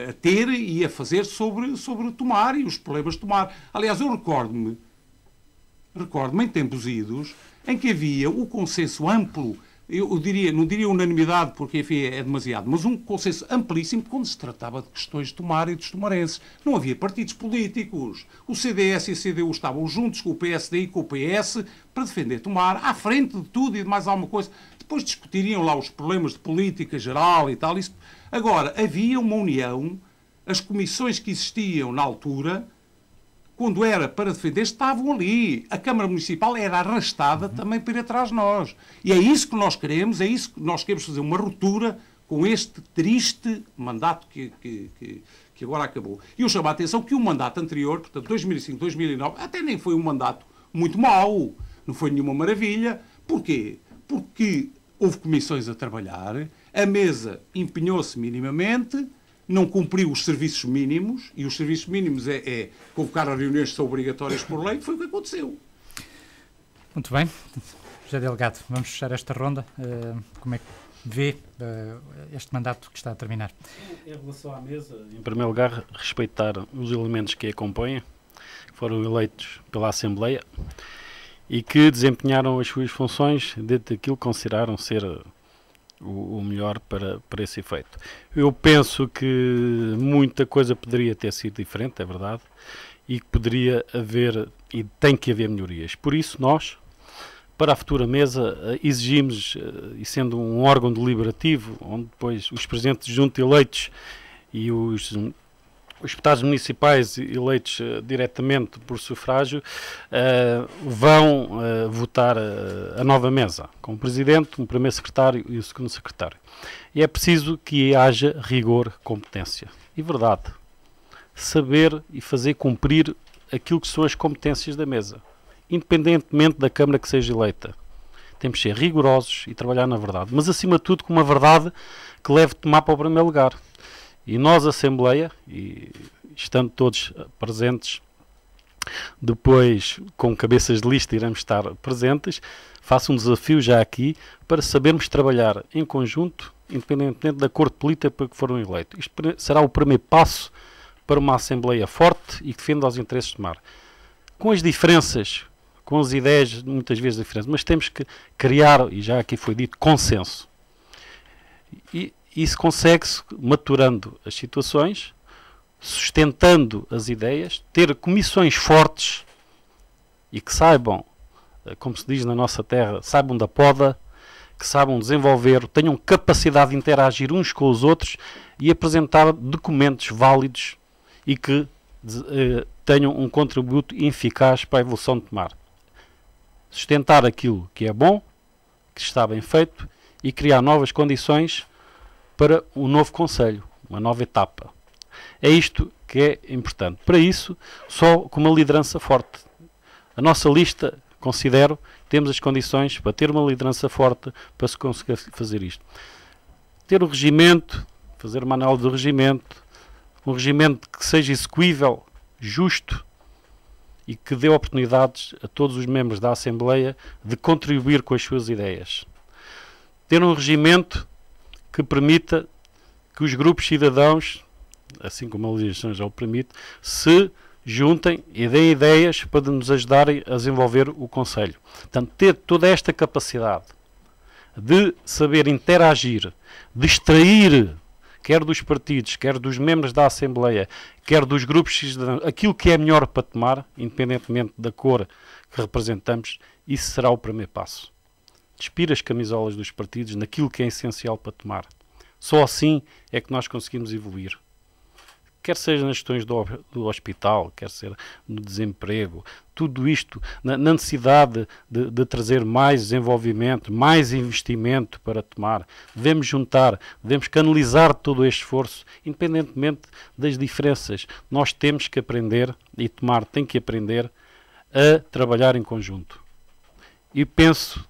a ter e a fazer sobre Tomar e os problemas de Tomar. Aliás, eu recordo-me em tempos idos em que havia um consenso amplo, eu não diria unanimidade, porque enfim, é demasiado, mas um consenso amplíssimo quando se tratava de questões de Tomar e dos tomarenses. Não havia partidos políticos. O CDS e a CDU estavam juntos com o PSD e com o PS para defender Tomar, à frente de tudo e de mais alguma coisa. Depois discutiriam lá os problemas de política geral e tal. Isso. Agora, havia uma união, as comissões que existiam na altura, quando era para defender, estavam ali. A Câmara Municipal era arrastada também para ir atrás de nós. E é isso que nós queremos, é isso que nós queremos fazer, uma ruptura com este triste mandato que agora acabou. E eu chamo a atenção que o mandato anterior, portanto 2005, 2009, até nem foi um mandato muito mau, não foi nenhuma maravilha. Porquê? Porque houve comissões a trabalhar, a mesa empenhou-se minimamente, não cumpriu os serviços mínimos, e os serviços mínimos é convocar as reuniões que são obrigatórias por lei, foi o que aconteceu. Muito bem. José Delegado, vamos fechar esta ronda. Como é que vê este mandato que está a terminar? Em relação à mesa, em primeiro lugar, respeitar os elementos que a compõem, que foram eleitos pela Assembleia e que desempenharam as suas funções dentro daquilo que consideraram ser o melhor para esse efeito. Eu penso que muita coisa poderia ter sido diferente, é verdade, e que poderia haver e tem que haver melhorias. Por isso, nós, para a futura mesa, exigimos, e sendo um órgão deliberativo, onde depois os presidentes juntos eleitos e os deputados municipais eleitos diretamente por sufrágio vão votar a nova mesa, com o presidente, o primeiro secretário e o segundo secretário. E é preciso que haja rigor, competência. E verdade, saber e fazer cumprir aquilo que são as competências da mesa, independentemente da Câmara que seja eleita. Temos de ser rigorosos e trabalhar na verdade, mas acima de tudo com uma verdade que leve Tomar para o primeiro lugar. E nós, Assembleia, e estando todos presentes, depois com cabeças de lista iremos estar presentes, faço um desafio já aqui para sabermos trabalhar em conjunto, independentemente da cor política para que foram eleitos. Isto será o primeiro passo para uma Assembleia forte e que defenda os interesses de Tomar. Com as diferenças, com as ideias muitas vezes diferentes, mas temos que criar, e já aqui foi dito, consenso. E isso consegue-se maturando as situações, sustentando as ideias, ter comissões fortes e que saibam, como se diz na nossa terra, saibam da poda, que saibam desenvolver, tenham capacidade de interagir uns com os outros e apresentar documentos válidos e que tenham um contributo eficaz para a evolução de Tomar. Sustentar aquilo que é bom, que está bem feito e criar novas condições para um novo Conselho, uma nova etapa. É isto que é importante. Para isso, só com uma liderança forte. A nossa lista, considero, temos as condições para ter uma liderança forte para se conseguir fazer isto. Ter o regimento, fazer uma análise do regimento, um regimento que seja execuível, justo e que dê oportunidades a todos os membros da Assembleia de contribuir com as suas ideias. Ter um regimento que permita que os grupos cidadãos, assim como a legislação já o permite, se juntem e deem ideias para nos ajudarem a desenvolver o Conselho. Portanto, ter toda esta capacidade de saber interagir, de extrair, quer dos partidos, quer dos membros da Assembleia, quer dos grupos cidadãos, aquilo que é melhor para Tomar, independentemente da cor que representamos, isso será o primeiro passo. Despir as camisolas dos partidos naquilo que é essencial para Tomar. Só assim é que nós conseguimos evoluir. Quer seja nas questões do hospital, quer seja no desemprego, tudo isto, na necessidade de trazer mais desenvolvimento, mais investimento para Tomar. Devemos juntar, devemos canalizar todo este esforço, independentemente das diferenças. Nós temos que aprender, e Tomar tem que aprender, a trabalhar em conjunto. E penso,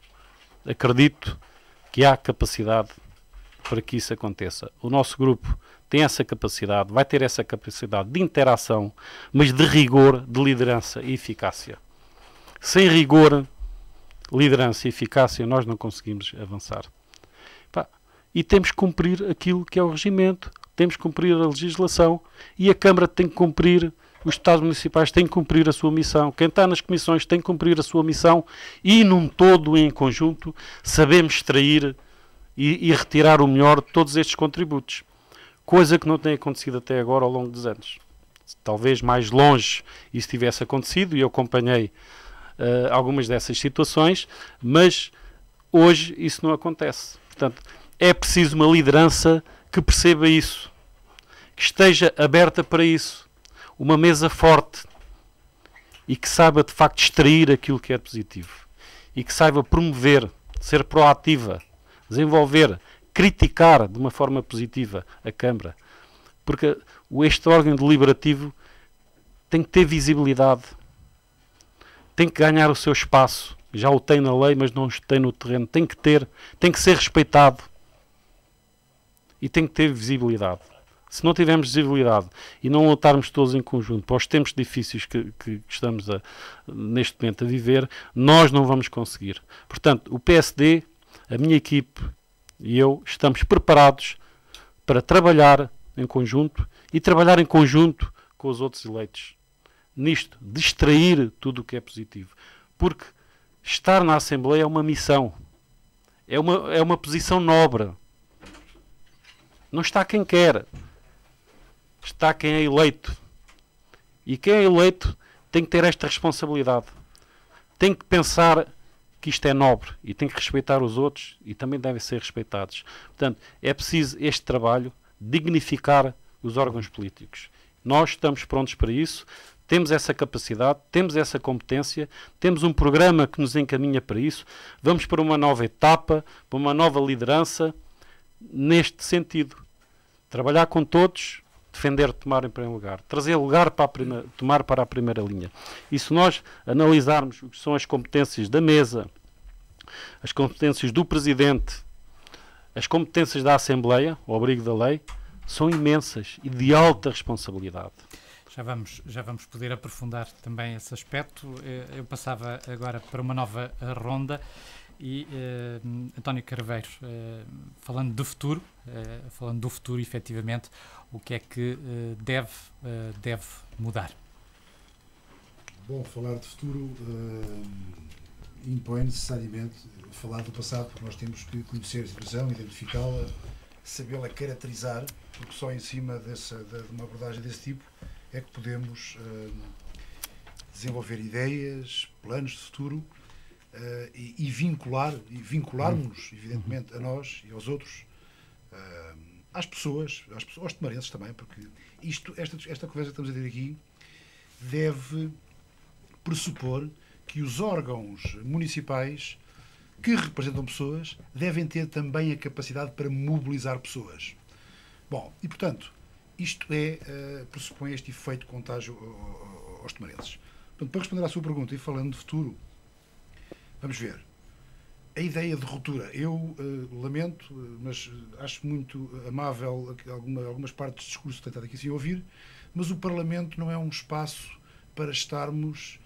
acredito, que há capacidade para que isso aconteça. O nosso grupo tem essa capacidade, vai ter essa capacidade de interação, mas de rigor, de liderança e eficácia. Sem rigor, liderança e eficácia, nós não conseguimos avançar. E temos que cumprir aquilo que é o regimento, temos que cumprir a legislação e a Câmara tem que cumprir, os Estados municipais têm que cumprir a sua missão, quem está nas comissões tem que cumprir a sua missão e, num todo e em conjunto, sabemos extrair e retirar o melhor de todos estes contributos. Coisa que não tem acontecido até agora ao longo dos anos. Talvez mais longe isso tivesse acontecido e eu acompanhei algumas dessas situações, mas hoje isso não acontece. Portanto, é preciso uma liderança que perceba isso, que esteja aberta para isso, uma mesa forte e que saiba de facto extrair aquilo que é positivo e que saiba promover, ser proativa, desenvolver, criticar de uma forma positiva a Câmara, porque este órgão deliberativo tem que ter visibilidade, tem que ganhar o seu espaço, já o tem na lei, mas não o tem no terreno, tem que ser respeitado e tem que ter visibilidade. Se não tivermos visibilidade e não lutarmos todos em conjunto para os tempos difíceis que estamos neste momento a viver, nós não vamos conseguir. Portanto, o PSD, a minha equipe e eu estamos preparados para trabalhar em conjunto e trabalhar em conjunto com os outros eleitos. Nisto, distrair tudo o que é positivo. Porque estar na Assembleia é uma missão. É uma posição nobre. Não está quem quer. Está quem é eleito. E quem é eleito tem que ter esta responsabilidade. Tem que pensar que isto é nobre e tem que respeitar os outros e também devem ser respeitados. Portanto, é preciso este trabalho dignificar os órgãos políticos. Nós estamos prontos para isso, temos essa capacidade, temos essa competência, temos um programa que nos encaminha para isso, vamos para uma nova etapa, para uma nova liderança, neste sentido. Trabalhar com todos, defender Tomar em primeiro lugar, trazer lugar para Tomar para a primeira linha. E se nós analisarmos o que são as competências da mesa, as competências do Presidente, as competências da Assembleia, ao abrigo da lei, são imensas e de alta responsabilidade. Já vamos poder aprofundar também esse aspecto. Eu passava agora para uma nova ronda e António Craveiro, falando do futuro, efetivamente, o que é que deve mudar? Bom, falar de futuro impõe necessariamente falar do passado, porque nós temos que conhecer a situação, identificá-la, sabê-la caracterizar, porque só em cima de uma abordagem desse tipo é que podemos desenvolver ideias, planos de futuro e vincular-nos, evidentemente, a nós e aos outros, às pessoas, aos tomarenses também, porque esta conversa que estamos a ter aqui deve pressupor que os órgãos municipais que representam pessoas devem ter também a capacidade para mobilizar pessoas. Bom, e portanto, isto pressupõe este efeito de contágio aos tomarenses. Portanto, para responder à sua pergunta e falando de futuro, vamos ver. A ideia de ruptura, eu lamento, mas acho muito amável algumas partes do discurso tentado aqui sem ouvir, mas o Parlamento não é um espaço para estarmos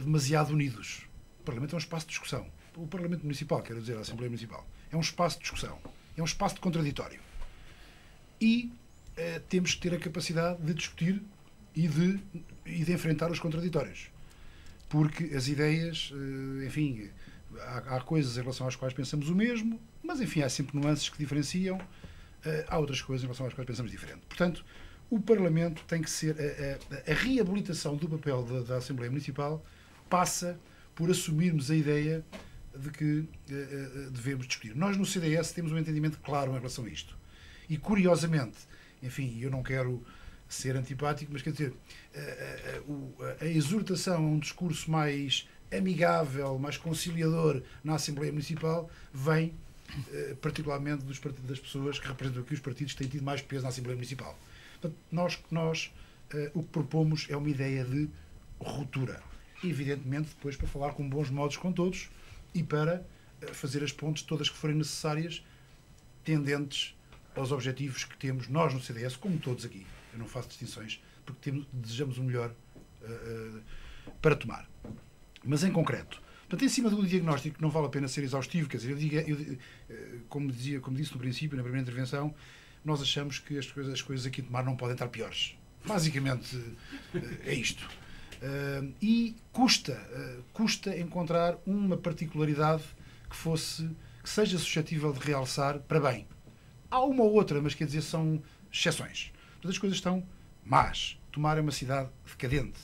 demasiado unidos. O Parlamento é um espaço de discussão. O Parlamento Municipal, quero dizer, a Assembleia Municipal, é um espaço de discussão, é um espaço de contraditório. E temos que ter a capacidade de discutir e de enfrentar os contraditórios. Porque as ideias, enfim, há coisas em relação às quais pensamos o mesmo, mas, enfim, há sempre nuances que diferenciam. Há outras coisas em relação às quais pensamos diferente. Portanto, o Parlamento tem que ser... A reabilitação do papel da Assembleia Municipal passa por assumirmos a ideia de que devemos discutir. Nós, no CDS, temos um entendimento claro em relação a isto. E, curiosamente, enfim, eu não quero ser antipático, mas quer dizer, a exortação a um discurso mais amigável, mais conciliador na Assembleia Municipal vem particularmente das pessoas que representam aqui os partidos que têm tido mais peso na Assembleia Municipal. Portanto, nós o que propomos é uma ideia de ruptura. Evidentemente, depois para falar com bons modos com todos e para fazer as pontes todas que forem necessárias, tendentes aos objetivos que temos nós no CDS, como todos aqui. Eu não faço distinções, porque desejamos o melhor para Tomar. Mas em concreto, portanto, em cima do diagnóstico, não vale a pena ser exaustivo, quer dizer, como disse no princípio, na primeira intervenção, nós achamos que as coisas aqui em Tomar não podem estar piores. Basicamente é isto. E custa encontrar uma particularidade que seja suscetível de realçar para bem. Há uma ou outra, mas quer dizer, são exceções. Portanto, as coisas estão más. Tomar é uma cidade decadente.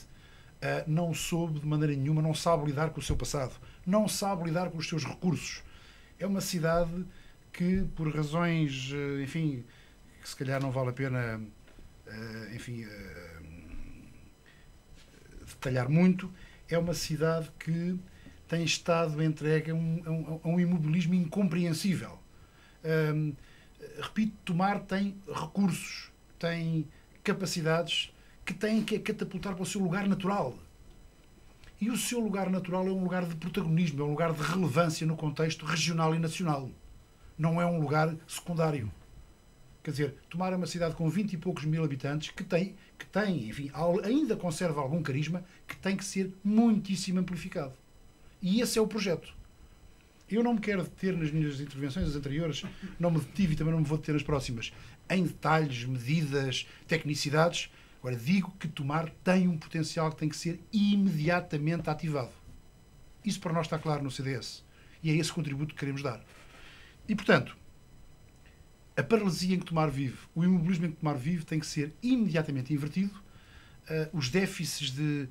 Não soube de maneira nenhuma, não sabe lidar com o seu passado, não sabe lidar com os seus recursos. É uma cidade que, por razões, enfim, que se calhar não vale a pena, enfim, detalhar muito, é uma cidade que tem estado entregue a um imobilismo incompreensível. Repito, Tomar tem recursos, tem capacidades que têm que catapultar para o seu lugar natural. E o seu lugar natural é um lugar de protagonismo, é um lugar de relevância no contexto regional e nacional. Não é um lugar secundário. Quer dizer, Tomar é uma cidade com 20 e poucos mil habitantes que tem, enfim, ainda conserva algum carisma que tem que ser muitíssimo amplificado. E esse é o projeto. Eu não me quero deter nas minhas intervenções anteriores, não me detive e também não me vou deter nas próximas, em detalhes, medidas, tecnicidades. Agora, digo que Tomar tem um potencial que tem que ser imediatamente ativado. Isso para nós está claro no CDS. E é esse contributo que queremos dar. E, portanto, a paralisia em que Tomar vive, o imobilismo em que Tomar vive, tem que ser imediatamente invertido. Os déficits de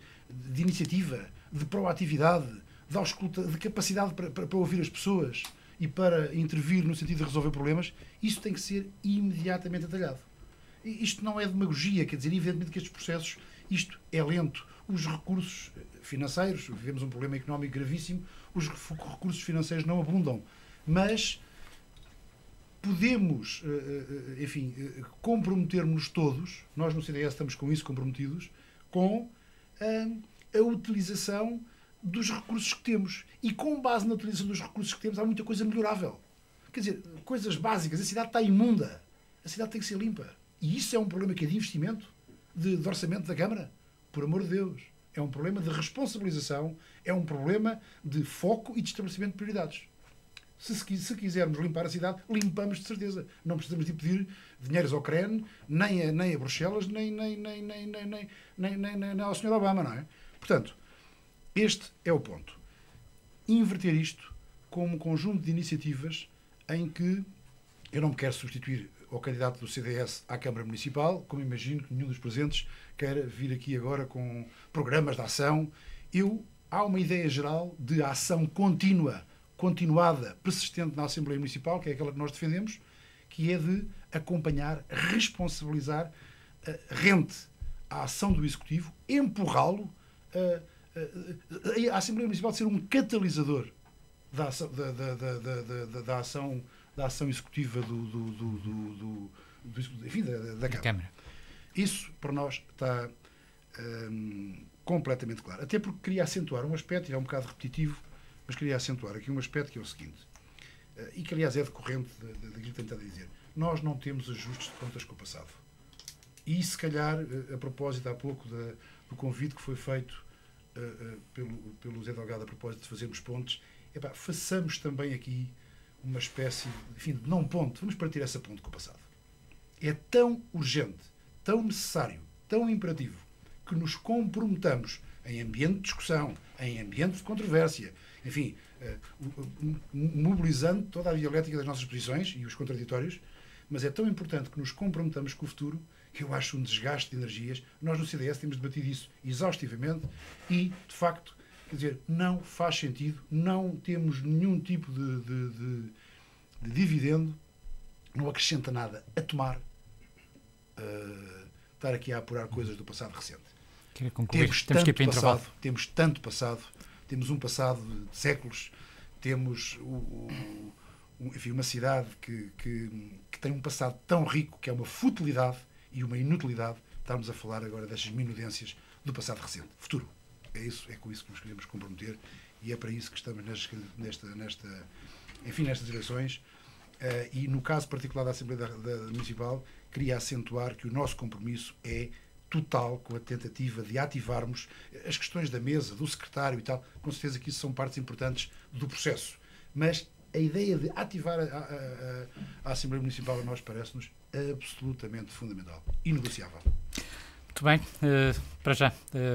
iniciativa, de proatividade, de ausculta, de capacidade para ouvir as pessoas e para intervir no sentido de resolver problemas, isso tem que ser imediatamente atalhado. Isto não é demagogia, quer dizer, evidentemente que estes processos, isto é lento. Os recursos financeiros, vivemos um problema económico gravíssimo, os recursos financeiros não abundam, mas podemos, enfim, comprometer-nos todos, nós no CDS estamos com isso comprometidos, com a utilização dos recursos que temos. E com base na utilização dos recursos que temos, há muita coisa melhorável. Quer dizer, coisas básicas. A cidade está imunda. A cidade tem que ser limpa. E isso é um problema que é de investimento, de orçamento da Câmara. Por amor de Deus. É um problema de responsabilização, é um problema de foco e de estabelecimento de prioridades. Se quisermos limpar a cidade, limpamos de certeza. Não precisamos de pedir dinheiros ao CREN, nem a Bruxelas, nem ao Sr. Obama, não é? Portanto, este é o ponto. Inverter isto como um conjunto de iniciativas em que eu não me quero substituir ao candidato do CDS à Câmara Municipal, como imagino que nenhum dos presentes queira vir aqui agora com programas de ação. Há uma ideia geral de ação contínua, continuada, persistente na Assembleia Municipal, que é aquela que nós defendemos, que é de acompanhar, responsabilizar, rente à ação do Executivo, empurrá-lo, a Assembleia Municipal de ser um catalisador da ação executiva enfim, da Câmara. Isso, para nós, está completamente claro. Até porque queria acentuar um aspecto, e é um bocado repetitivo, mas queria acentuar aqui um aspecto que é o seguinte, e que, aliás, é decorrente daquilo que tentei dizer. Nós não temos ajustes de contas com o passado. E, se calhar, a propósito, há pouco, do convite que foi feito pelo Zé Delgado a propósito de fazermos pontes, façamos também aqui uma espécie, enfim, de não ponte, vamos partir essa ponte com o passado. É tão urgente, tão necessário, tão imperativo, que nos comprometamos em ambiente de discussão, em ambiente de controvérsia, enfim, mobilizando toda a dialética das nossas posições e os contraditórios, mas é tão importante que nos comprometamos com o futuro, que eu acho um desgaste de energias. Nós no CDS temos debatido isso exaustivamente e, de facto, quer dizer, não faz sentido, não temos nenhum tipo de dividendo, não acrescenta nada a Tomar, estar aqui a apurar coisas do passado recente. Temos tanto passado, temos um passado de séculos, temos enfim, uma cidade que tem um passado tão rico que é uma futilidade e uma inutilidade estarmos a falar agora destas minudências do passado recente. Futuro. É com isso que nos queremos comprometer e é para isso que estamos nestas eleições. E no caso particular da Assembleia Municipal, queria acentuar que o nosso compromisso é total com a tentativa de ativarmos as questões da mesa, do secretário e tal. Com certeza que isso são partes importantes do processo. Mas a ideia de ativar a Assembleia Municipal a nós parece-nos absolutamente fundamental, inegociável. Muito bem, para já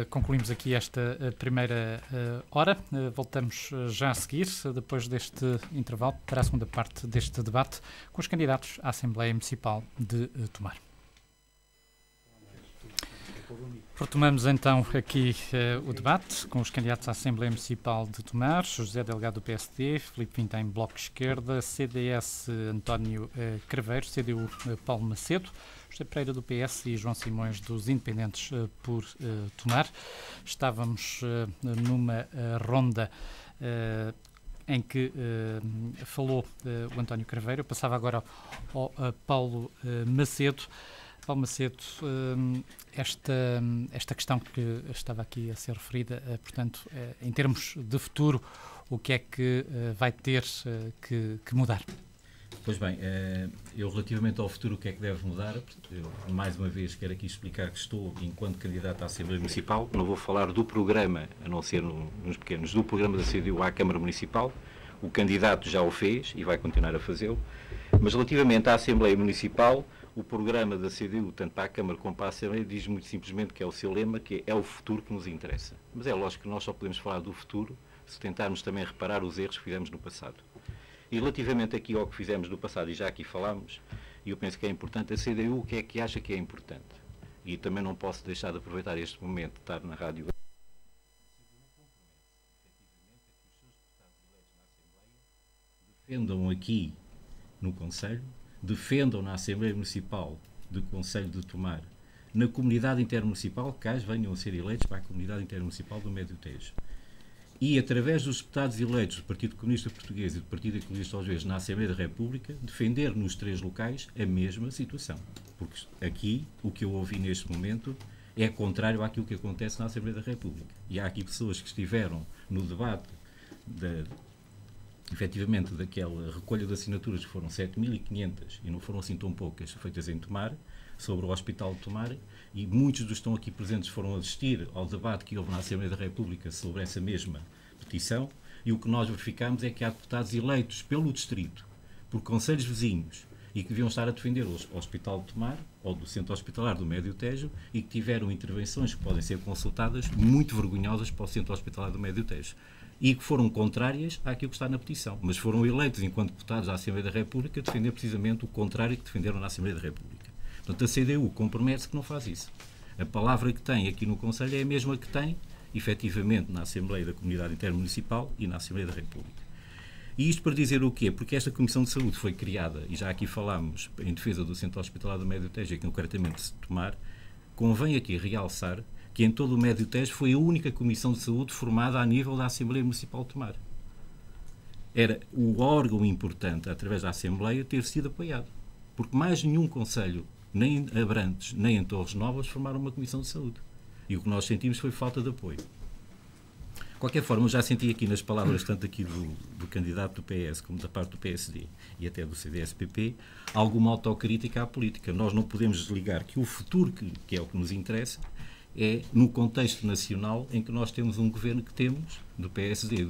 concluímos aqui esta primeira hora. Voltamos já a seguir, depois deste intervalo, para a segunda parte deste debate com os candidatos à Assembleia Municipal de Tomar. Retomamos então aqui o debate com os candidatos à Assembleia Municipal de Tomar, José Delgado do PSD, Filipe Vintém, Bloco de Esquerda, CDS António Craveiro, CDU Paulo Macedo, José Pereira do PS e João Simões dos Independentes por Tomar. Estávamos numa ronda em que falou o António Craveiro. Eu passava agora ao Paulo Macedo. Paulo Macedo, esta questão que estava aqui a ser referida, portanto, em termos de futuro, o que é que vai ter que mudar? Pois bem, eu relativamente ao futuro, o que é que deve mudar? Eu, mais uma vez, quero aqui explicar que estou, enquanto candidato à Assembleia Municipal, não vou falar do programa, a não ser nos pequenos, do programa da CDU à Câmara Municipal. o candidato já o fez e vai continuar a fazê-lo, mas relativamente à Assembleia Municipal, o programa da CDU, tanto para a Câmara como para a Assembleia, diz muito simplesmente que é o seu lema, que é o futuro que nos interessa. Mas é lógico que nós só podemos falar do futuro se tentarmos também reparar os erros que fizemos no passado. E relativamente aqui ao que fizemos no passado, e já aqui falámos, e eu penso que é importante, a CDU o que é que acha que é importante? E também não posso deixar de aproveitar este momento de estar na rádio. Defendam aqui no Conselho, defendam na Assembleia Municipal do Conselho de Tomar, na comunidade intermunicipal, caso venham a ser eleitos para a comunidade intermunicipal do Médio Tejo. E, através dos deputados eleitos do Partido Comunista Português e do Partido Ecologista aos Verdes na Assembleia da República, defender nos 3 locais a mesma situação. Porque aqui, o que eu ouvi neste momento é contrário àquilo que acontece na Assembleia da República. E há aqui pessoas que estiveram no debate efetivamente daquela recolha de assinaturas que foram 7.500 e não foram assim tão poucas feitas em Tomar, sobre o Hospital de Tomar, e muitos dos que estão aqui presentes foram assistir ao debate que houve na Assembleia da República sobre essa mesma petição, e o que nós verificamos é que há deputados eleitos pelo distrito, por concelhos vizinhos, e que deviam estar a defender o Hospital de Tomar, ou do Centro Hospitalar do Médio Tejo, e que tiveram intervenções que podem ser consultadas muito vergonhosas para o Centro Hospitalar do Médio Tejo, e que foram contrárias àquilo que está na petição, mas foram eleitos enquanto deputados à Assembleia da República a defender precisamente o contrário que defenderam na Assembleia da República. Portanto, a CDU compromete-se que não faz isso. A palavra que tem aqui no Conselho é a mesma que tem, efetivamente, na Assembleia da Comunidade Intermunicipal e na Assembleia da República. E isto para dizer o quê? Porque esta Comissão de Saúde foi criada, e já aqui falámos em defesa do Centro Hospitalar do Médio Tejo, e que concretamente se Tomar, convém aqui realçar que em todo o Médio Tejo foi a única Comissão de Saúde formada a nível da Assembleia Municipal de Tomar. Era o órgão importante, através da Assembleia, ter sido apoiado. Porque mais nenhum concelho, nem em Abrantes, nem em Torres Novas, formaram uma Comissão de Saúde. E o que nós sentimos foi falta de apoio. De qualquer forma, eu já senti aqui nas palavras, tanto aqui do candidato do PS, como da parte do PSD e até do CDS-PP, alguma autocrítica à política. Nós não podemos desligar que o futuro, que é o que nos interessa, é no contexto nacional em que nós temos um governo que temos, do PSD,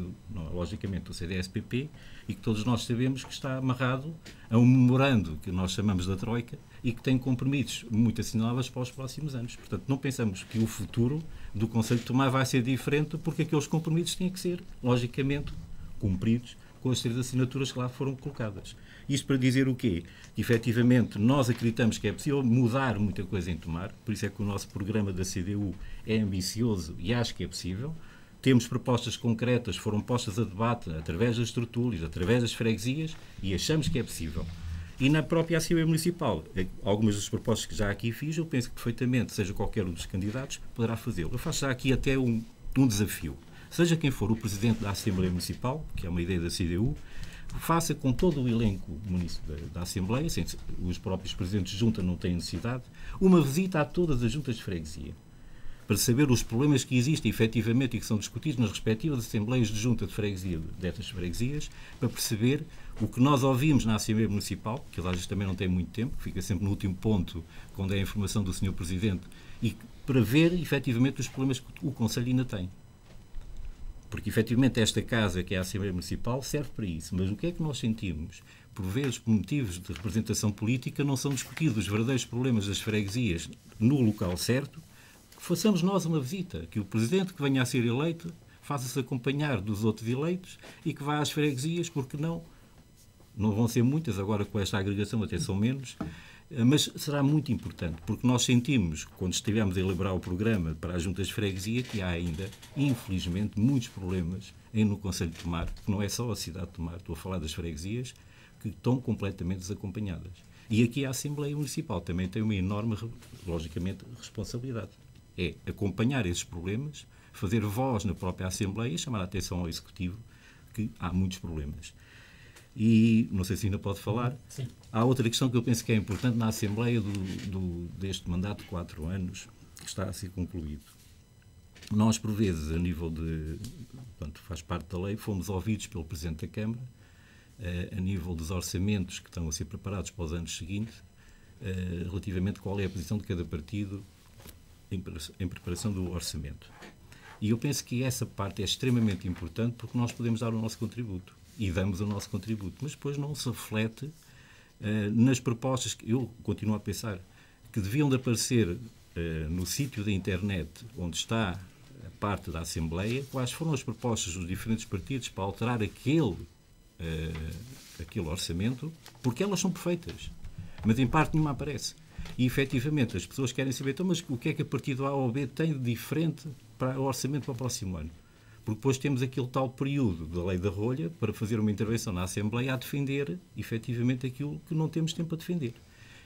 logicamente do CDS-PP, e que todos nós sabemos que está amarrado a um memorando que nós chamamos da Troika e que tem compromissos muito assinaláveis para os próximos anos. Portanto, não pensamos que o futuro do Conselho de Tomar vai ser diferente, porque aqueles compromissos têm que ser, logicamente, cumpridos com as 3 assinaturas que lá foram colocadas. Isto para dizer o quê? Efetivamente, nós acreditamos que é possível mudar muita coisa em Tomar, por isso é que o nosso programa da CDU é ambicioso e acho que é possível. Temos propostas concretas, foram postas a debate através das tertúlias, através das freguesias, e achamos que é possível. E na própria Assembleia Municipal, algumas das propostas que já aqui fiz, eu penso que perfeitamente, seja qualquer um dos candidatos, poderá fazê-lo. Eu faço já aqui até um desafio. Seja quem for o Presidente da Assembleia Municipal, que é uma ideia da CDU, faça com todo o elenco da Assembleia, os próprios Presidentes de Junta não têm necessidade, uma visita a todas as juntas de freguesia, para saber os problemas que existem efetivamente e que são discutidos nas respectivas Assembleias de Junta de Freguesia destas freguesias, para perceber o que nós ouvimos na Assembleia Municipal, que às vezes também não tem muito tempo, fica sempre no último ponto, quando é a informação do Sr. Presidente, e para ver efetivamente os problemas que o Conselho ainda tem. Porque, efetivamente, esta casa, que é a Assembleia Municipal, serve para isso. Mas o que é que nós sentimos? Por vezes, por motivos de representação política, não são discutidos os verdadeiros problemas das freguesias no local certo, que façamos nós uma visita, que o Presidente que venha a ser eleito faça-se acompanhar dos outros eleitos e que vá às freguesias, porque não vão ser muitas, agora com esta agregação até são menos, mas será muito importante, porque nós sentimos, quando estivemos a elaborar o programa para as juntas de freguesia, que há ainda, infelizmente, muitos problemas no Conselho de Tomar, que não é só a cidade de Tomar, estou a falar das freguesias, que estão completamente desacompanhadas. E aqui a Assembleia Municipal também tem uma enorme, logicamente, responsabilidade. É acompanhar esses problemas, fazer voz na própria Assembleia e chamar a atenção ao Executivo que há muitos problemas. E, não sei se ainda pode falar, Sim. Há outra questão que eu penso que é importante na Assembleia deste mandato de 4 anos, que está a ser concluído. Nós, por vezes, a nível de... Portanto, faz parte da lei, fomos ouvidos pelo Presidente da Câmara, a nível dos orçamentos que estão a ser preparados para os anos seguintes, relativamente qual é a posição de cada partido em preparação do orçamento. E eu penso que essa parte é extremamente importante porque nós podemos dar o nosso contributo. e damos o nosso contributo, mas depois não se reflete nas propostas que eu continuo a pensar que deviam de aparecer no sítio da internet onde está a parte da Assembleia, quais foram as propostas dos diferentes partidos para alterar aquele orçamento, porque elas são perfeitas, mas em parte nenhuma aparece. E, efetivamente, as pessoas querem saber, então, mas o que é que a partido A ou B tem de diferente para o orçamento para o próximo ano? Porque depois temos aquele tal período da lei da rolha para fazer uma intervenção na Assembleia a defender, efetivamente, aquilo que não temos tempo a defender.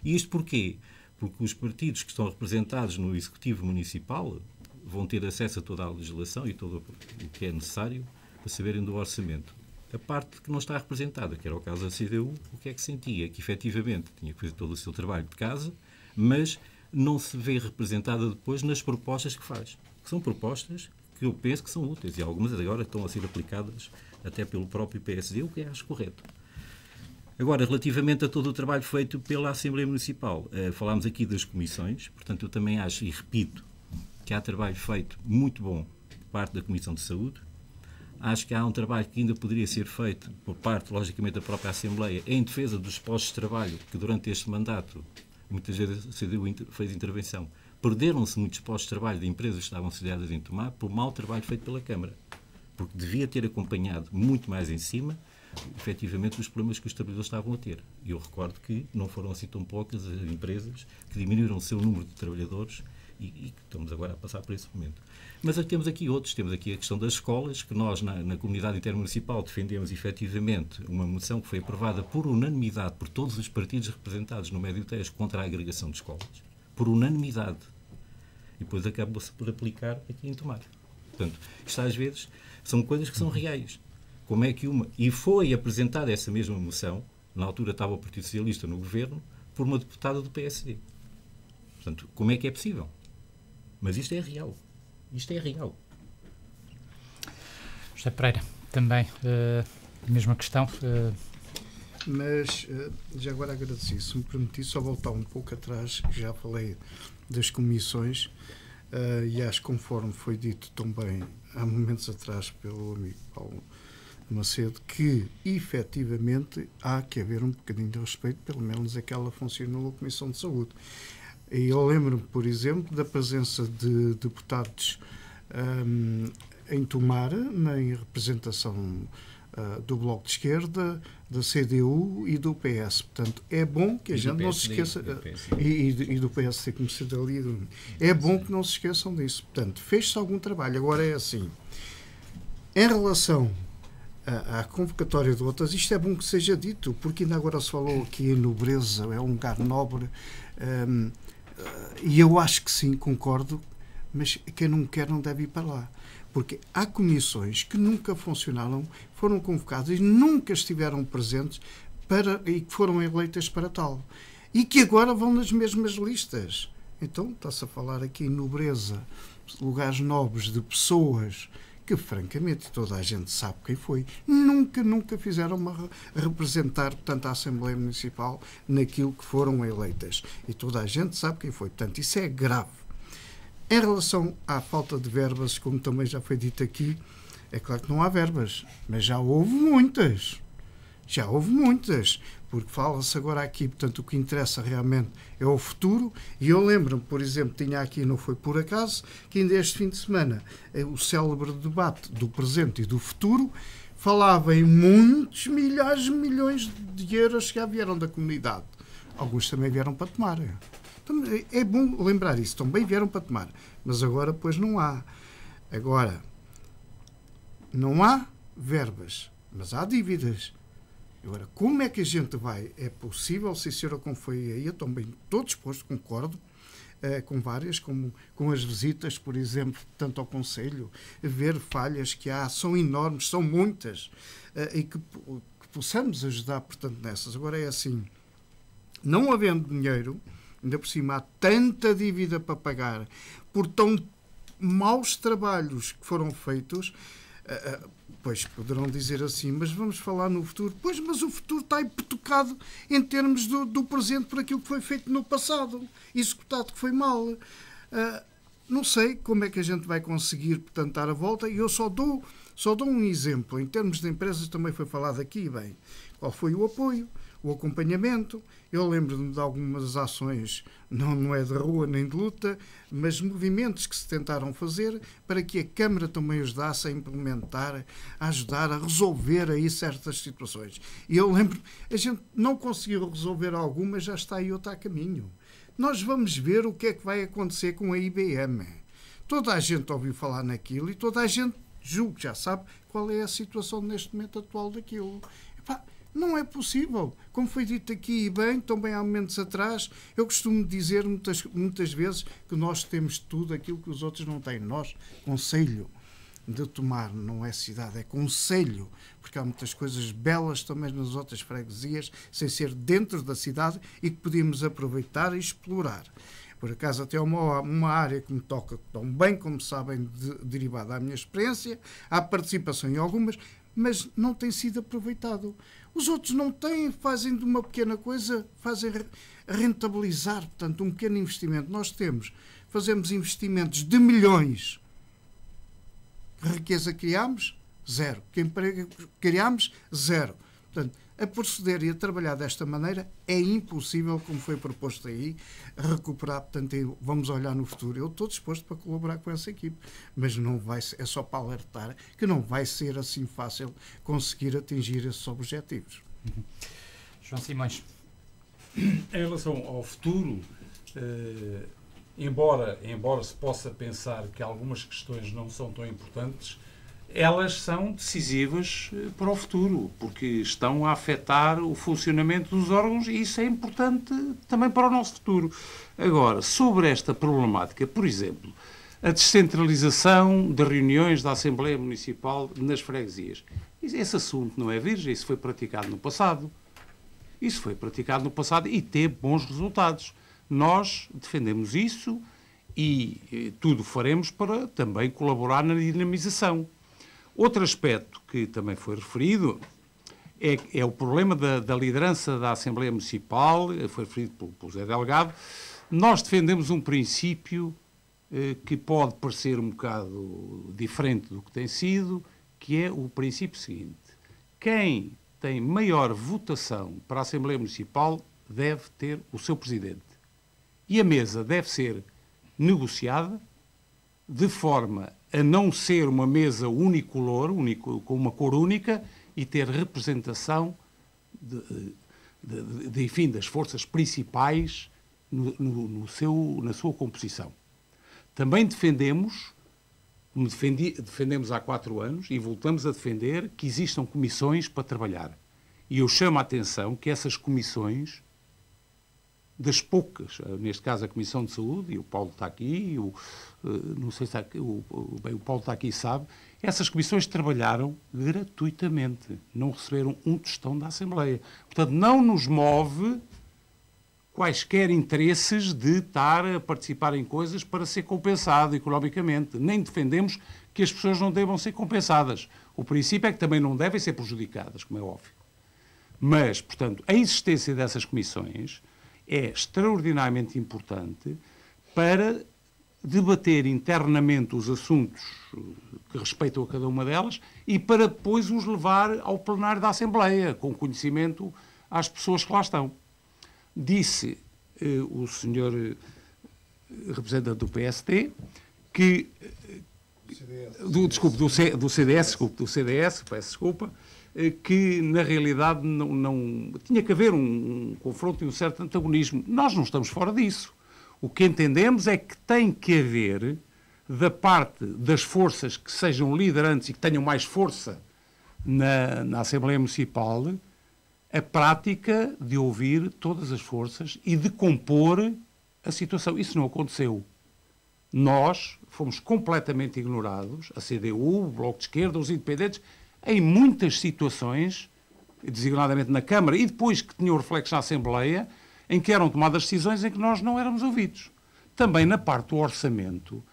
E isto porquê? Porque os partidos que estão representados no Executivo Municipal vão ter acesso a toda a legislação e todo o que é necessário para saberem do orçamento. A parte que não está representada, que era o caso da CDU, o que é que sentia? Que, efetivamente, tinha que fazer todo o seu trabalho de casa, mas não se vê representada depois nas propostas que faz. Que são propostas que eu penso que são úteis e algumas agora estão a ser aplicadas até pelo próprio PSD, o que acho correto. Agora, relativamente a todo o trabalho feito pela Assembleia Municipal, falámos aqui das comissões, portanto eu também acho e repito que há trabalho feito muito bom por parte da Comissão de Saúde. Acho que há um trabalho que ainda poderia ser feito por parte, logicamente, da própria Assembleia em defesa dos postos de trabalho que durante este mandato muitas vezes a CDU fez intervenção. Perderam-se muitos postos de trabalho de empresas que estavam sediadas em Tomar por mau trabalho feito pela Câmara. Porque devia ter acompanhado muito mais em cima, efetivamente, os problemas que os trabalhadores estavam a ter. E eu recordo que não foram assim tão poucas as empresas que diminuíram o seu número de trabalhadores e estamos agora a passar por esse momento. Mas temos aqui outros. Temos aqui a questão das escolas, que nós, na comunidade intermunicipal, defendemos efetivamente uma moção que foi aprovada por unanimidade por todos os partidos representados no Médio Tejo contra a agregação de escolas. Por unanimidade. E depois acabou-se por aplicar aqui em Tomar. Portanto, isto às vezes são coisas que são reais. Como é que uma... E foi apresentada essa mesma moção, na altura estava o Partido Socialista no governo, por uma deputada do PSD. Portanto, como é que é possível? Mas isto é real. Isto é real. José Pereira, também mesma questão. Mas já agora agradeci, se me permitir só voltar um pouco atrás, que já falei das comissões e acho, conforme foi dito também há momentos atrás pelo amigo Paulo Macedo, que efetivamente há que haver um bocadinho de respeito, pelo menos aquela funcionou na Comissão de Saúde. E eu lembro-me, por exemplo, da presença de deputados em Tomar, na representação do Bloco de Esquerda, da CDU e do PS. Portanto, é bom que a gente não se esqueça... E do PSD, como se ali... É bom que não se esqueçam disso. Portanto, fez-se algum trabalho. Agora é assim. Em relação à convocatória de outras, isto é bom que seja dito, porque ainda agora se falou aqui em nobreza, é um lugar nobre... e eu acho que sim, concordo, mas quem não quer não deve ir para lá. Porque há comissões que nunca funcionaram, foram convocadas e nunca estiveram presentes e que foram eleitas para tal. E que agora vão nas mesmas listas. Então, está-se a falar aqui em nobreza, lugares nobres de pessoas que, francamente, toda a gente sabe quem foi. Nunca fizeram representar, portanto, a Assembleia Municipal naquilo que foram eleitas. E toda a gente sabe quem foi. Portanto, isso é grave. Em relação à falta de verbas, como também já foi dito aqui, é claro que não há verbas, mas já houve muitas. Já houve muitas. Porque fala-se agora aqui, portanto, o que interessa realmente é o futuro. E eu lembro-me, por exemplo, tinha aqui, não foi por acaso, que ainda este fim de semana, o célebre debate do presente e do futuro falava em muitos milhares de milhões de euros que já vieram da comunidade. Alguns também vieram para Tomar. Então, é bom lembrar isso. Também vieram para Tomar. Mas agora, pois, não há. Agora, não há verbas, mas há dívidas. Agora, como é que a gente vai? É possível, se a senhora como foi aí, eu também estou disposto, concordo, com várias, como com as visitas, por exemplo, tanto ao Conselho, ver falhas que há, são enormes, são muitas, e que possamos ajudar, portanto, nessas. Agora é assim, não havendo dinheiro, ainda por cima há tanta dívida para pagar, por tão maus trabalhos que foram feitos, pois poderão dizer assim, mas vamos falar no futuro. Pois, mas o futuro está hipotecado em termos do presente por aquilo que foi feito no passado, executado que foi mal. Não sei como é que a gente vai conseguir, portanto, dar a volta, e eu só dou Só dou um exemplo. Em termos de empresas, também foi falado aqui, bem, qual foi o apoio, o acompanhamento. Eu lembro-me de algumas ações, não é de rua nem de luta, mas movimentos que se tentaram fazer para que a Câmara também ajudasse a implementar, a ajudar a resolver aí certas situações. E eu lembro, a gente não conseguiu resolver algumas, já está aí outra a caminho. Nós vamos ver o que é que vai acontecer com a IBM. Toda a gente ouviu falar naquilo e toda a gente, julgo que já sabe, qual é a situação neste momento atual daquilo. Epá, não é possível. Como foi dito aqui e bem, também há momentos atrás, eu costumo dizer muitas vezes que nós temos tudo aquilo que os outros não têm. Nós, conselho de Tomar, não é cidade, é conselho, porque há muitas coisas belas também nas outras freguesias, sem ser dentro da cidade e que podíamos aproveitar e explorar. Por acaso até uma área que me toca tão bem, como sabem, derivada da minha experiência, há participação em algumas, mas não tem sido aproveitado. Os outros não têm, fazem de uma pequena coisa, fazem rentabilizar, portanto, um pequeno investimento. Nós fazemos investimentos de milhões. Que riqueza criamos? Zero. Que emprego criamos? Zero. Portanto, a proceder e a trabalhar desta maneira é impossível, como foi proposto aí, recuperar. Portanto, vamos olhar no futuro. Eu estou disposto para colaborar com essa equipe, mas não vai ser, é só para alertar que não vai ser assim fácil conseguir atingir esses objetivos. João Simões. Em relação ao futuro, embora se possa pensar que algumas questões não são tão importantes, elas são decisivas para o futuro, porque estão a afetar o funcionamento dos órgãos e isso é importante também para o nosso futuro. Agora, sobre esta problemática, por exemplo, a descentralização de reuniões da Assembleia Municipal nas freguesias. Esse assunto não é virgem, isso foi praticado no passado. Isso foi praticado no passado e teve bons resultados. Nós defendemos isso e tudo faremos para também colaborar na dinamização. Outro aspecto que também foi referido é o problema da liderança da Assembleia Municipal, foi referido pelo Zé Delgado. Nós defendemos um princípio que pode parecer um bocado diferente do que tem sido, que é o princípio seguinte. Quem tem maior votação para a Assembleia Municipal deve ter o seu presidente. E a mesa deve ser negociada de forma a não ser uma mesa unicolor, com uma cor única, e ter representação enfim, das forças principais na sua composição. Também defendemos há 4 anos e voltamos a defender que existam comissões para trabalhar. E eu chamo a atenção que essas comissões, das poucas, neste caso a Comissão de Saúde, e o Paulo está aqui, não sei se o Paulo está aqui e sabe, essas comissões trabalharam gratuitamente, não receberam um tostão da Assembleia. Portanto, não nos move quaisquer interesses de estar a participar em coisas para ser compensado economicamente. Nem defendemos que as pessoas não devam ser compensadas. O princípio é que também não devem ser prejudicadas, como é óbvio. Mas, portanto, a existência dessas comissões é extraordinariamente importante para debater internamente os assuntos que respeitam a cada uma delas e para depois os levar ao plenário da Assembleia, com conhecimento às pessoas que lá estão. Disse o senhor representante do PSD que... do CDS, peço desculpa, que na realidade não tinha que haver um confronto e um certo antagonismo. Nós não estamos fora disso. O que entendemos é que tem que haver, da parte das forças que sejam liderantes e que tenham mais força na Assembleia Municipal, a prática de ouvir todas as forças e de compor a situação. Isso não aconteceu. Nós fomos completamente ignorados, a CDU, o Bloco de Esquerda, os independentes, em muitas situações, designadamente na Câmara, e depois que tinham reflexo na Assembleia, em que eram tomadas decisões em que nós não éramos ouvidos. Também na parte do orçamento,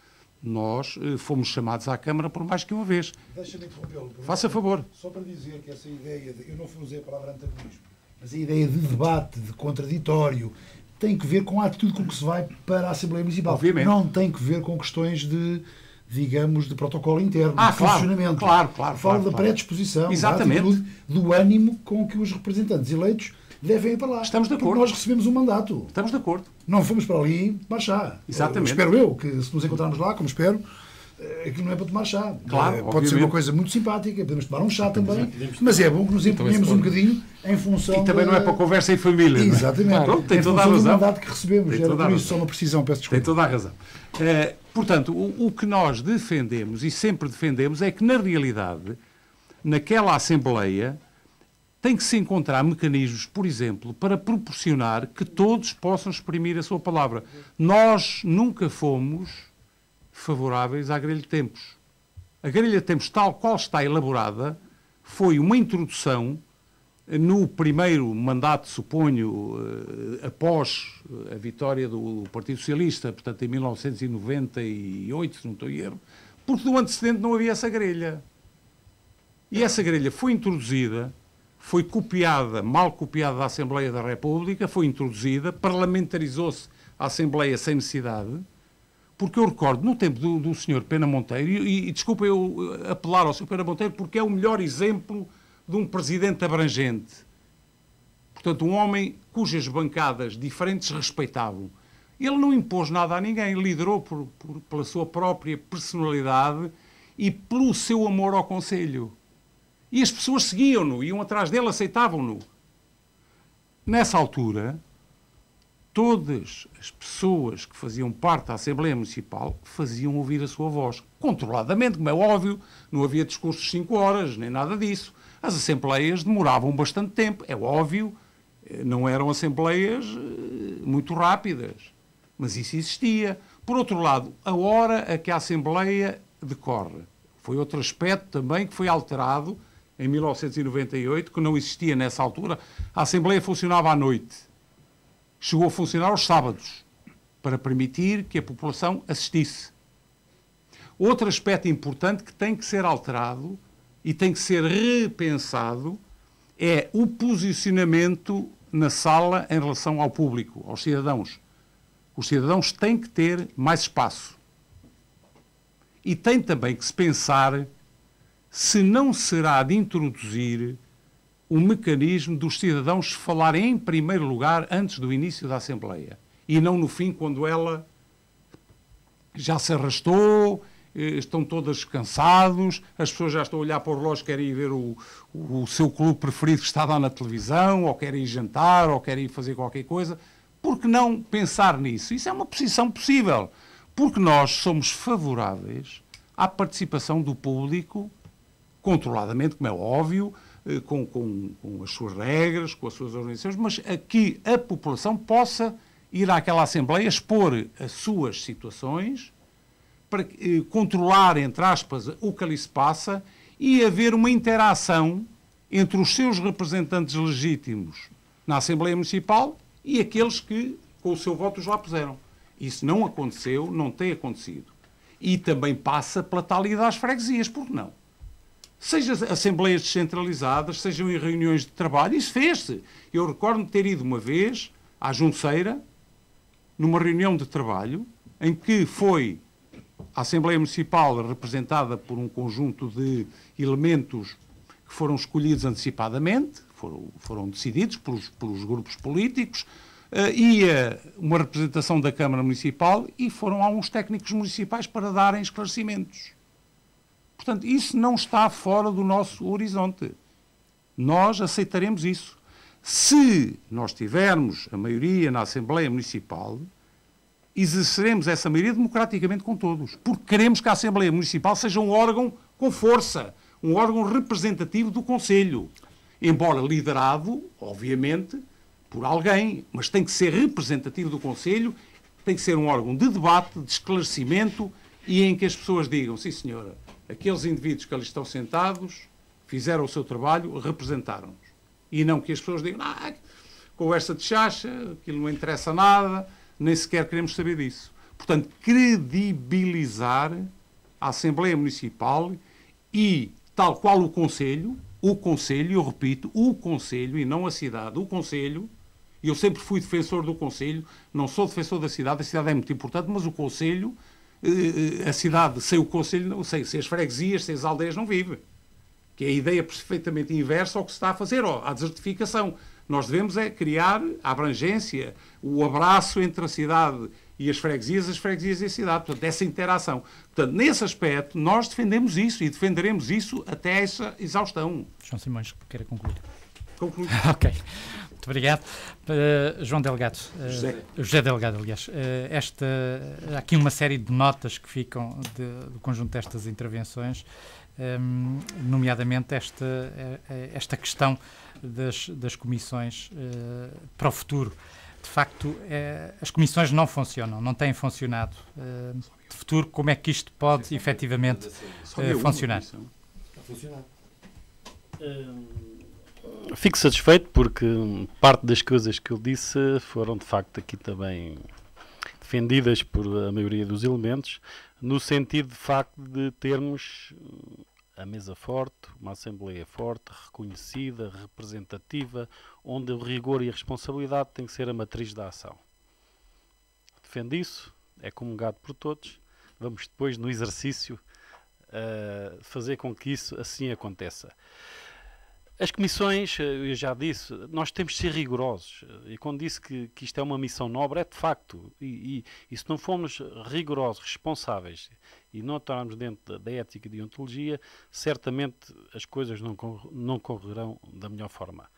nós fomos chamados à Câmara por mais que uma vez. Deixa-me interrompê-lo. Faça favor. Só para dizer que essa ideia, eu não usei a palavra antagonismo, mas a ideia de debate, de contraditório, tem que ver com a atitude com que se vai para a Assembleia Municipal. Obviamente. Não tem que ver com questões de digamos, de protocolo interno, de claro, funcionamento. Claro. Falo da predisposição, Exatamente. da atitude, do ânimo com que os representantes eleitos devem ir para lá. Estamos de acordo. Porque nós recebemos um mandato. Estamos de acordo. Não fomos para ali tomar chá. Exatamente. Espero eu que, se nos encontrarmos lá, como espero, aquilo não é para tomar chá. Claro, pode ser uma coisa muito simpática, podemos tomar um chá também, mas é bom que nos empenhemos um bocadinho em função... E também não é para conversa em família. Exatamente. Não é? Pronto, tem em toda a função do razão. mandato que recebemos. Era por isso só uma precisão, peço desculpa. Tem toda a razão. Portanto, o que nós defendemos e sempre defendemos é que, na realidade, naquela Assembleia, tem que se encontrar mecanismos, por exemplo, para proporcionar que todos possam exprimir a sua palavra. Nós nunca fomos favoráveis à grelha de tempos. A grelha de tempos, tal qual está elaborada, foi uma introdução no primeiro mandato, suponho, após a vitória do Partido Socialista, portanto em 1998, se não estou em erro, porque do antecedente não havia essa grelha. E essa grelha foi introduzida, foi copiada, mal copiada da Assembleia da República, foi introduzida, parlamentarizou-se a Assembleia sem necessidade, porque eu recordo, no tempo do Sr. Pena Monteiro, e desculpa eu apelar ao Sr. Pena Monteiro, porque é o melhor exemplo de um presidente abrangente. Portanto, um homem cujas bancadas diferentes respeitavam. Ele não impôs nada a ninguém, liderou pela sua própria personalidade e pelo seu amor ao Conselho. E as pessoas seguiam-no, iam atrás dele, aceitavam-no. Nessa altura, todas as pessoas que faziam parte da Assembleia Municipal faziam ouvir a sua voz. Controladamente, como é óbvio, não havia discursos de 5 horas, nem nada disso. As assembleias demoravam bastante tempo, é óbvio, não eram assembleias muito rápidas, mas isso existia. Por outro lado, a hora a que a Assembleia decorre foi outro aspecto também que foi alterado em 1998, que não existia nessa altura. A Assembleia funcionava à noite. Chegou a funcionar aos sábados, para permitir que a população assistisse. Outro aspecto importante que tem que ser alterado e tem que ser repensado é o posicionamento na sala em relação ao público, aos cidadãos. Os cidadãos têm que ter mais espaço. E tem também que se pensar se não será de introduzir o mecanismo dos cidadãos falarem em primeiro lugar antes do início da Assembleia e não no fim, quando ela já se arrastou, estão todas cansados, as pessoas já estão a olhar para o relógio, querem ir ver o seu clube preferido que está lá na televisão, ou querem ir jantar, ou querem ir fazer qualquer coisa. Por que não pensar nisso? Isso é uma posição possível, porque nós somos favoráveis à participação do público, controladamente, como é óbvio, com as suas regras, com as suas organizações, mas a que a população possa ir àquela Assembleia, expor as suas situações, para controlar, entre aspas, o que ali se passa e haver uma interação entre os seus representantes legítimos na Assembleia Municipal e aqueles que, com o seu voto, os lá puseram. Isso não aconteceu, não tem acontecido. E também passa pela tal ida às freguesias, por que não? Seja assembleias descentralizadas, sejam em reuniões de trabalho, isso fez-se. Eu recordo-me ter ido uma vez à Junceira, numa reunião de trabalho, em que foi a Assembleia Municipal representada por um conjunto de elementos que foram escolhidos antecipadamente, foram decididos pelos grupos políticos, ia uma representação da Câmara Municipal e foram alguns técnicos municipais para darem esclarecimentos. Portanto, isso não está fora do nosso horizonte. Nós aceitaremos isso. Se nós tivermos a maioria na Assembleia Municipal, exerceremos essa maioria democraticamente com todos. Porque queremos que a Assembleia Municipal seja um órgão com força, um órgão representativo do Conselho. Embora liderado, obviamente, por alguém, mas tem que ser representativo do Conselho, tem que ser um órgão de debate, de esclarecimento e em que as pessoas digam, sim senhora, aqueles indivíduos que ali estão sentados fizeram o seu trabalho, representaram-nos. E não que as pessoas digam, conversa de chacha, aquilo não interessa nada, nem sequer queremos saber disso. Portanto, credibilizar a Assembleia Municipal e, tal qual o Conselho, eu repito, o Conselho e não a cidade, o Conselho, e eu sempre fui defensor do Conselho, não sou defensor da cidade é muito importante, mas o Conselho a cidade sem o Conselho, não sei, sem as freguesias, sem as aldeias, não vive. Que é a ideia perfeitamente inversa ao que se está a fazer, à desertificação. Nós devemos é criar a abrangência, o abraço entre a cidade e as freguesias e a cidade. Portanto, essa interação. Portanto, nesse aspecto, nós defendemos isso e defenderemos isso até essa exaustão. João Simões, queira concluir. Concluir. Ok. Muito obrigado. João Delgado. José Delgado, aliás. Há aqui uma série de notas que ficam do conjunto destas intervenções, nomeadamente esta questão das comissões para o futuro. De facto, as comissões não funcionam, não têm funcionado. De futuro, como é que isto pode efetivamente funcionar? Fico satisfeito porque parte das coisas que eu disse foram de facto aqui também defendidas por a maioria dos elementos, no sentido de facto de termos a mesa forte, uma Assembleia forte, reconhecida, representativa, onde o rigor e a responsabilidade têm que ser a matriz da ação. Defendo isso, é comungado por todos. Vamos depois, no exercício, fazer com que isso assim aconteça. As comissões, eu já disse, nós temos de ser rigorosos. E quando disse que isto é uma missão nobre, é de facto. E se não formos rigorosos, responsáveis, e não estarmos dentro da ética e de deontologia, certamente as coisas não correrão da melhor forma.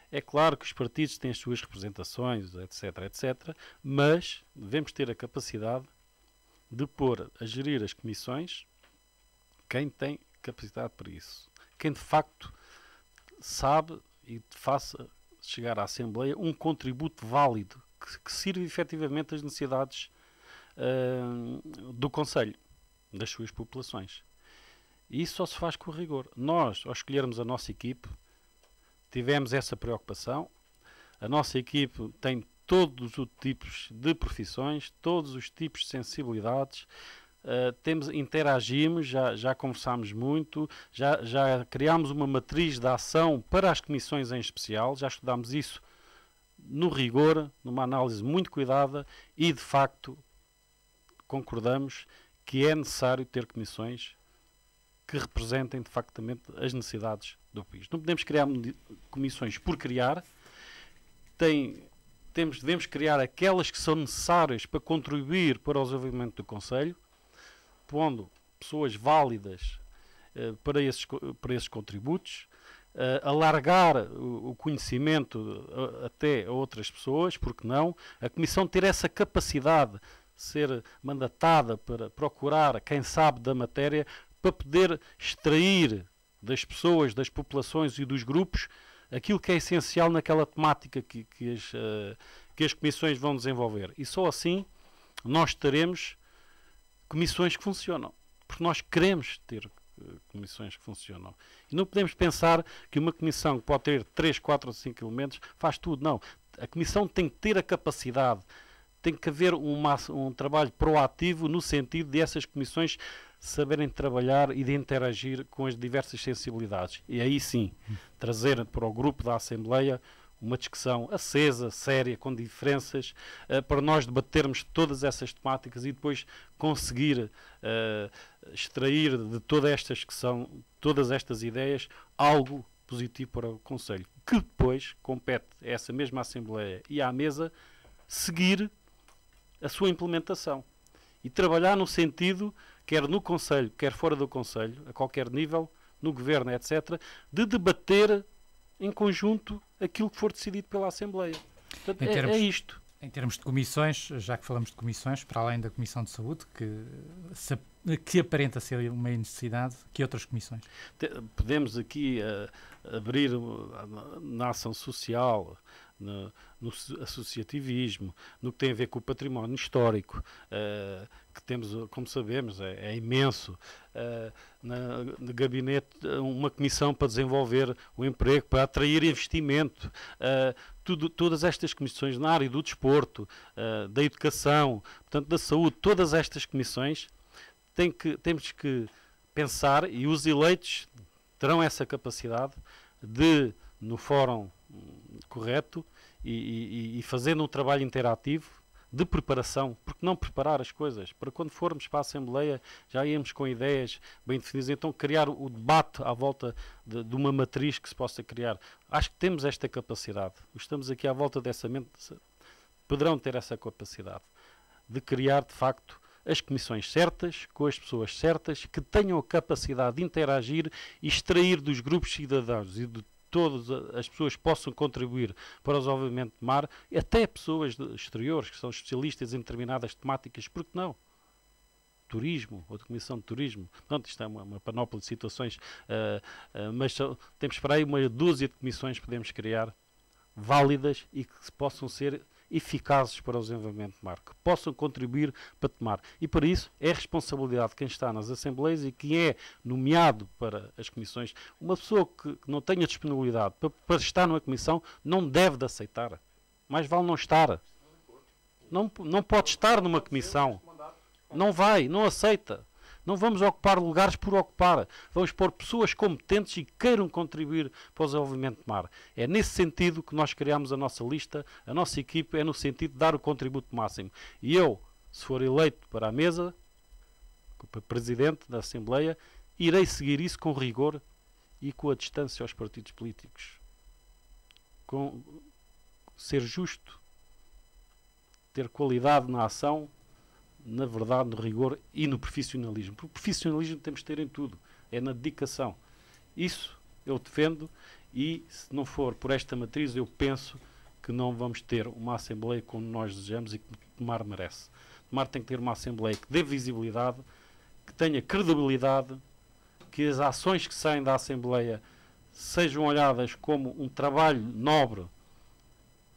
É claro que os partidos têm as suas representações, etc., etc., mas devemos ter a capacidade de pôr a gerir as comissões quem tem capacidade para isso. Quem de facto sabe e faça chegar à Assembleia um contributo válido que sirva efetivamente às necessidades do Conselho, das suas populações. E isso só se faz com rigor. Nós, ao escolhermos a nossa equipe, tivemos essa preocupação. A nossa equipe tem todos os tipos de profissões, todos os tipos de sensibilidades. Interagimos, já conversámos muito, já criámos uma matriz de ação para as comissões em especial, já estudámos isso no rigor, numa análise muito cuidada e, de facto, concordamos que é necessário ter comissões que representem, de facto, as necessidades do país. Não podemos criar comissões por criar, devemos criar aquelas que são necessárias para contribuir para o desenvolvimento do Conselho, pondo pessoas válidas para esses contributos, alargar o conhecimento até a outras pessoas, porque não? A Comissão ter essa capacidade, ser mandatada para procurar quem sabe da matéria, para poder extrair das pessoas, das populações e dos grupos aquilo que é essencial naquela temática que as comissões vão desenvolver. E só assim nós teremos comissões que funcionam, porque nós queremos ter comissões que funcionam. E não podemos pensar que uma comissão que pode ter 3, 4 ou 5 elementos faz tudo, não. A comissão tem que ter a capacidade, tem que haver um trabalho proativo no sentido de essas comissões saberem trabalhar e de interagir com as diversas sensibilidades. E aí sim, trazer para o grupo da Assembleia uma discussão acesa, séria, com diferenças, para nós debatermos todas essas temáticas e depois conseguir extrair de toda esta discussão, todas estas ideias, algo positivo para o Conselho, que depois compete a essa mesma Assembleia e à mesa seguir a sua implementação e trabalhar no sentido, quer no Conselho, quer fora do Conselho, a qualquer nível, no Governo, etc., de debater em conjunto aquilo que for decidido pela Assembleia. Portanto, é isto. Em termos de comissões, já que falamos de comissões, para além da Comissão de Saúde, que aparenta ser uma necessidade, que outras comissões? Podemos aqui abrir na ação social, no associativismo, no que tem a ver com o património histórico, que temos, como sabemos, é imenso. No gabinete, uma comissão para desenvolver o emprego, para atrair investimento. Todas estas comissões na área do desporto, da educação, portanto, da saúde, todas estas comissões temos que pensar, e os eleitos terão essa capacidade de, no fórum correto e fazendo um trabalho interativo, de preparação, porque não preparar as coisas, para quando formos para a Assembleia já íamos com ideias bem definidas, então criar o debate à volta de uma matriz que se possa criar. Acho que temos esta capacidade, estamos aqui à volta dessa mente, poderão ter essa capacidade de criar de facto as comissões certas, com as pessoas certas, que tenham a capacidade de interagir e extrair dos grupos cidadãos e de todas as pessoas que possam contribuir para o desenvolvimento do mar, até pessoas exteriores que são especialistas em determinadas temáticas, porque não? Turismo, ou de comissão de turismo, portanto, isto é uma panóplia de situações, mas temos para aí uma dúzia de comissões que podemos criar, válidas e que possam ser eficazes para o desenvolvimento do mar, que possam contribuir para tomar. E para isso é responsabilidade de quem está nas Assembleias e que é nomeado para as comissões. Uma pessoa que não tenha disponibilidade para estar numa comissão não deve de aceitar. Mais vale não estar. Não pode estar numa comissão. Não vai, não aceita. Não vamos ocupar lugares por ocupar. Vamos pôr pessoas competentes e queiram contribuir para o desenvolvimento do mar. É nesse sentido que nós criamos a nossa lista, a nossa equipe, é no sentido de dar o contributo máximo. E eu, se for eleito para a mesa, para presidente da Assembleia, irei seguir isso com rigor e com a distância aos partidos políticos. Com ser justo, ter qualidade na ação, na verdade, no rigor e no profissionalismo. Porque o profissionalismo temos de ter em tudo. É na dedicação. Isso eu defendo e, se não for por esta matriz, eu penso que não vamos ter uma Assembleia como nós desejamos e que o mar merece. O mar tem que ter uma Assembleia que dê visibilidade, que tenha credibilidade, que as ações que saem da Assembleia sejam olhadas como um trabalho nobre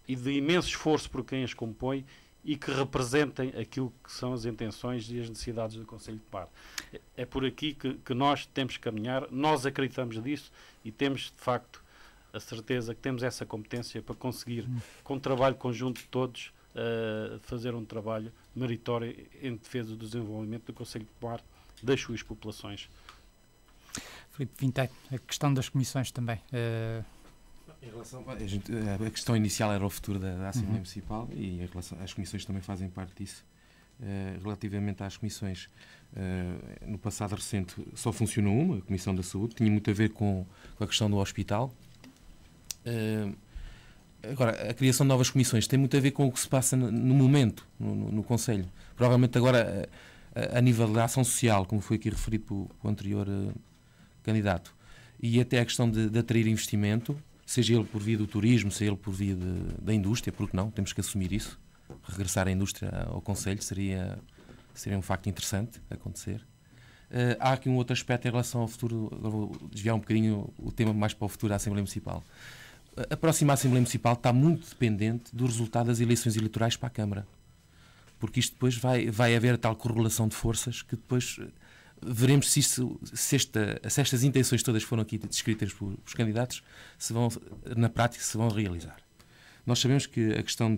e de imenso esforço por quem as compõe e que representem aquilo que são as intenções e as necessidades do Conselho de Mar. É por aqui que nós temos que caminhar, nós acreditamos nisso e temos, de facto, a certeza que temos essa competência para conseguir, com um trabalho conjunto de todos, fazer um trabalho meritório em defesa do desenvolvimento do Conselho de Mar, das suas populações. Filipe Vinteiro, a questão das comissões também. Em relação, a questão inicial era o futuro da Assembleia Municipal e em relação, as comissões também fazem parte disso. Relativamente às comissões, no passado recente só funcionou uma, a Comissão da Saúde, tinha muito a ver com a questão do hospital. Agora, a criação de novas comissões tem muito a ver com o que se passa no momento, no Conselho. Provavelmente agora, a nível da ação social, como foi aqui referido pelo anterior candidato, e até a questão de atrair investimento, seja ele por via do turismo, seja ele por via da indústria, porque não, temos que assumir isso. Regressar a indústria ao Conselho seria um facto interessante acontecer. Há aqui um outro aspecto em relação ao futuro, agora vou desviar um bocadinho o tema mais para o futuro da Assembleia Municipal. A próxima Assembleia Municipal está muito dependente do resultado das eleições eleitorais para a Câmara, porque isto depois vai haver tal correlação de forças que depois veremos se estas intenções todas foram aqui descritas pelos candidatos, na prática se vão realizar. Nós sabemos que a questão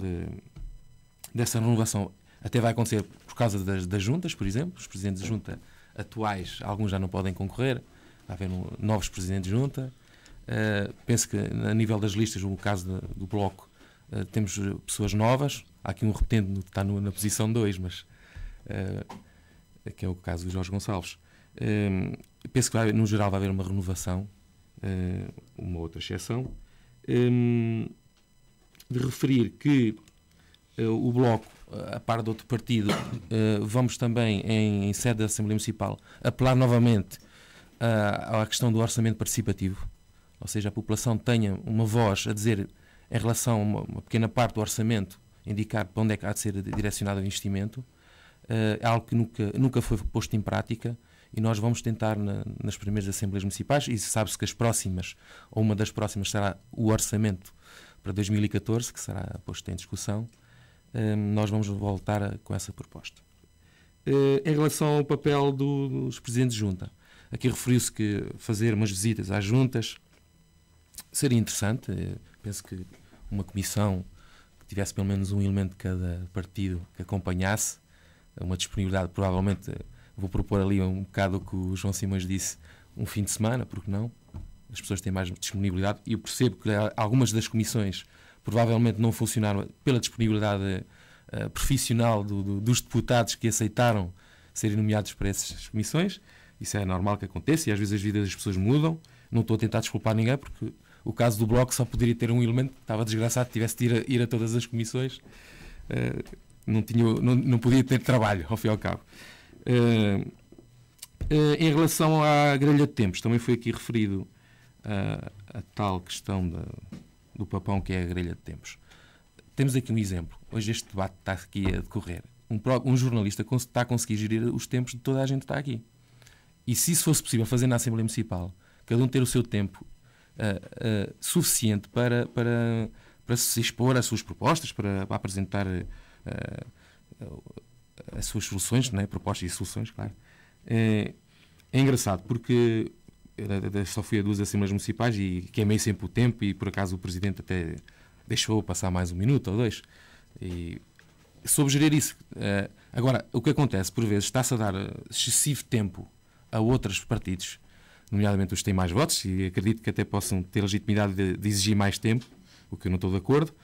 dessa renovação até vai acontecer por causa das juntas, por exemplo. Os presidentes de junta atuais, alguns já não podem concorrer, vai haver novos presidentes de junta. Penso que a nível das listas, no caso do Bloco, temos pessoas novas. Há aqui um repetente que está na posição 2, mas que é o caso do Jorge Gonçalves. Penso que no geral vai haver uma renovação, uma outra exceção. De referir que o Bloco, a par de outro partido, vamos também, em sede da Assembleia Municipal, apelar novamente à questão do orçamento participativo, ou seja, a população tenha uma voz a dizer em relação a uma pequena parte do orçamento, indicar para onde é que há de ser direcionado o investimento. É algo que nunca foi posto em prática e nós vamos tentar nas primeiras Assembleias Municipais, e sabe-se que as próximas, ou uma das próximas, será o orçamento para 2014, que será posto em discussão. Nós vamos voltar com essa proposta. Em relação ao papel dos presidentes de junta, aqui referiu-se que fazer umas visitas às juntas seria interessante. Penso que uma comissão que tivesse pelo menos um elemento de cada partido que acompanhasse, uma disponibilidade, provavelmente vou propor ali um bocado o que o João Simões disse, um fim de semana, porque não? As pessoas têm mais disponibilidade e eu percebo que algumas das comissões provavelmente não funcionaram pela disponibilidade profissional dos deputados que aceitaram serem nomeados para essas comissões. Isso é normal que aconteça e às vezes as vidas das pessoas mudam. Não estou a tentar desculpar ninguém, porque o caso do Bloco só poderia ter um elemento, estava desgraçado, tivesse de ir a todas as comissões, não podia ter trabalho, ao fim e ao cabo. Em relação à grelha de tempos, também foi aqui referido a tal questão do papão que é a grelha de tempos. Temos aqui um exemplo. Hoje este debate está aqui a decorrer. Um jornalista está a conseguir gerir os tempos de toda a gente que está aqui. E se isso fosse possível fazer na Assembleia Municipal, cada um ter o seu tempo suficiente para se expor às suas propostas, para apresentar as suas soluções, né? Propostas e soluções, claro. É engraçado, porque só fui a 2 Assembleias Municipais e queimei sempre o tempo e, por acaso, o Presidente até deixou passar mais 1 minuto ou 2. E soube gerir isso. Agora, o que acontece, por vezes, está-se a dar excessivo tempo a outros partidos, nomeadamente os que têm mais votos, e acredito que até possam ter legitimidade de exigir mais tempo, o que eu não estou de acordo,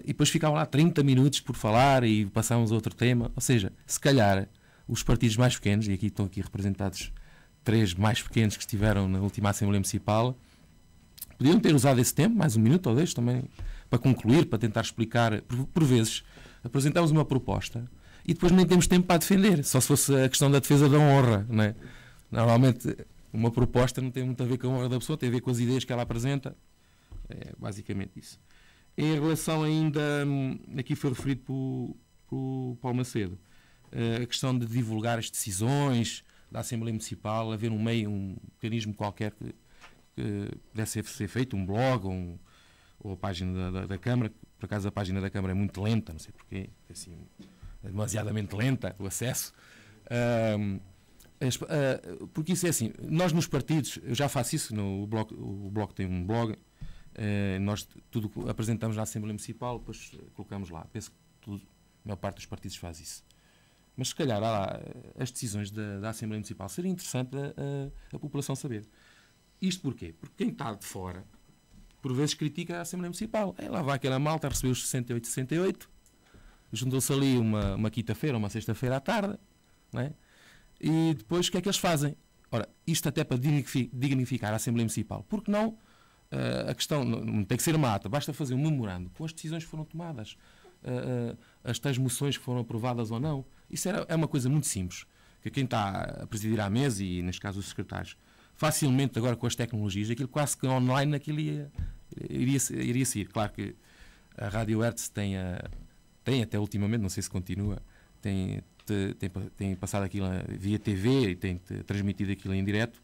e depois ficavam lá 30 minutos por falar e passávamos a outro tema. Ou seja, se calhar os partidos mais pequenos, e aqui estão aqui representados 3 mais pequenos que estiveram na última Assembleia Municipal, podiam ter usado esse tempo, mais 1 minuto ou 2 também, para concluir, para tentar explicar. Por vezes, apresentamos uma proposta e depois nem temos tempo para defender, só se fosse a questão da defesa da honra, não é? Normalmente, uma proposta não tem muito a ver com a honra da pessoa, tem a ver com as ideias que ela apresenta. É basicamente isso. Em relação ainda, aqui foi referido por Paulo Macedo, a questão de divulgar as decisões da Assembleia Municipal, haver um mecanismo qualquer que pudesse ser feito, um blog ou a página da Câmara. Por acaso a página da Câmara é muito lenta, não sei porquê, assim, é demasiadamente lenta o acesso. Porque isso é assim, nós nos partidos, eu já faço isso, o Bloco tem um blog, nós tudo apresentamos na Assembleia Municipal, depois colocamos lá. Penso que a maior parte dos partidos faz isso. Mas se calhar as decisões da Assembleia Municipal seria interessante a população saber. Isto porquê? Porque quem está de fora, por vezes critica a Assembleia Municipal. Lá vai aquela malta, recebeu os 68, juntou-se ali uma quinta-feira, uma sexta-feira à tarde, não é? E depois o que é que eles fazem? Ora, isto até para dignificar a Assembleia Municipal. Porque não? A questão não tem que ser uma ata, basta fazer um memorando com as decisões que foram tomadas, as tais moções que foram aprovadas ou não. Isso é uma coisa muito simples, que quem está a presidir à mesa, e neste caso os secretários, facilmente agora com as tecnologias, aquilo quase que online aquilo iria sair. Claro que a Rádio Hertz tem até ultimamente, não sei se continua, tem passado aquilo via TV e tem transmitido aquilo em direto.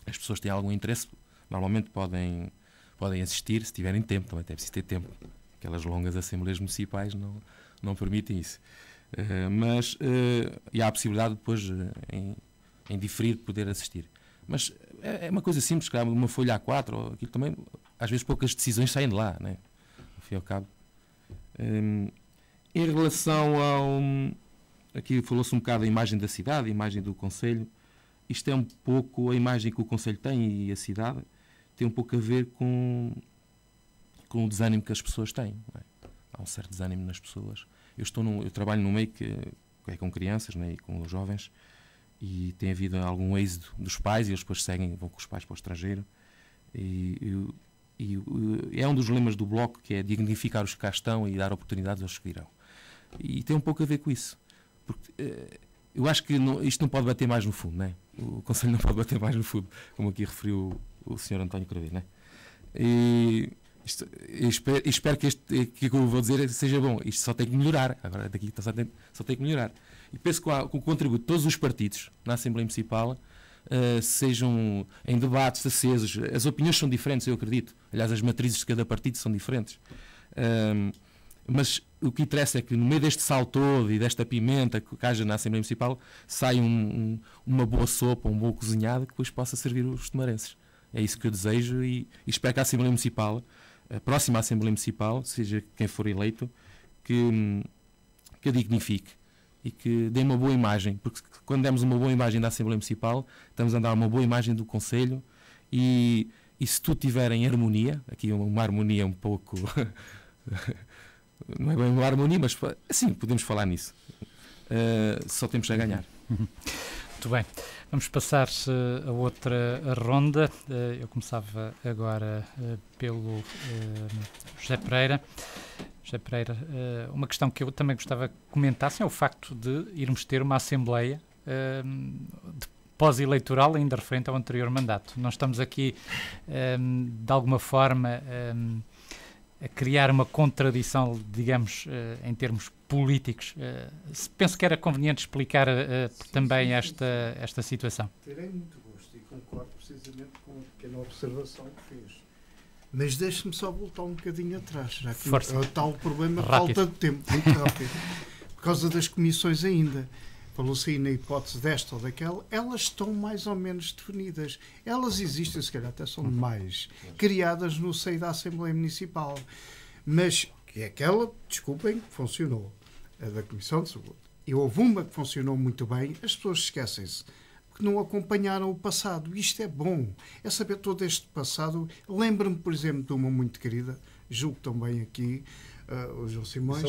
As pessoas têm algum interesse, normalmente podem assistir, se tiverem tempo, também é preciso ter tempo. Aquelas longas Assembleias Municipais não permitem isso. Mas e há a possibilidade depois em diferir de poder assistir. Mas é uma coisa simples, claro, uma folha A4, ou aquilo também, às vezes poucas decisões saem de lá, né? Ao fim e ao cabo. Em relação aqui falou-se um bocado da imagem da cidade, a imagem do Conselho. Isto é um pouco a imagem que o Conselho tem, e a cidade tem um pouco a ver com o desânimo que as pessoas têm, não é? Há um certo desânimo nas pessoas. Eu trabalho num meio que é com crianças, né, e com os jovens, e tem havido algum êxodo dos pais, e eles depois vão com os pais para o estrangeiro, e é um dos lemas do Bloco, que é dignificar os que cá estão e dar oportunidades aos que virão. E tem um pouco a ver com isso, porque eu acho que isto não pode bater mais no fundo, né? O Conselho não pode bater mais no fundo, como aqui referiu o Sr. António Craveiro, né? E espero que eu vou dizer seja bom. Isto só tem que melhorar. Agora daqui só tem que melhorar. E penso que com o contributo de todos os partidos na Assembleia Municipal, sejam em debates acesos, as opiniões são diferentes, eu acredito. Aliás, as matrizes de cada partido são diferentes. Mas o que interessa é que no meio deste sal todo e desta pimenta que haja na Assembleia Municipal, saia uma boa sopa, um bom cozinhado que depois possa servir os tomarenses. É isso que eu desejo, e espero que a Assembleia Municipal, a próxima Assembleia Municipal, seja quem for eleito, que a dignifique e que dê uma boa imagem, porque quando demos uma boa imagem da Assembleia Municipal, estamos a dar uma boa imagem do Conselho, e se tudo estiver em harmonia, aqui uma harmonia um pouco não é bem uma harmonia, mas sim, podemos falar nisso. Só temos a ganhar. Muito bem. Vamos passar a outra ronda. Eu começava agora pelo José Pereira. José Pereira, uma questão que eu também gostava que comentassem é o facto de irmos ter uma Assembleia pós-eleitoral ainda referente ao anterior mandato. Nós estamos aqui, de alguma forma, a criar uma contradição, digamos, em termos políticos. Penso que era conveniente explicar também esta situação. Terei muito gosto e concordo precisamente com a pequena observação que fez. Mas deixe-me só voltar um bocadinho atrás, já que o tal problema falta de tempo, muito rápido. Por causa das comissões ainda. Falou-se aí na hipótese desta ou daquela, elas estão mais ou menos definidas. Elas existem, se calhar até são mais, criadas no seio da Assembleia Municipal. Mas que é aquela, desculpem, que funcionou. A da Comissão de Saúde. E houve uma que funcionou muito bem, as pessoas esquecem-se, porque não acompanharam o passado. Isto é bom, é saber todo este passado. Lembro-me, por exemplo, de uma muito querida, julgo também aqui, o João Simões,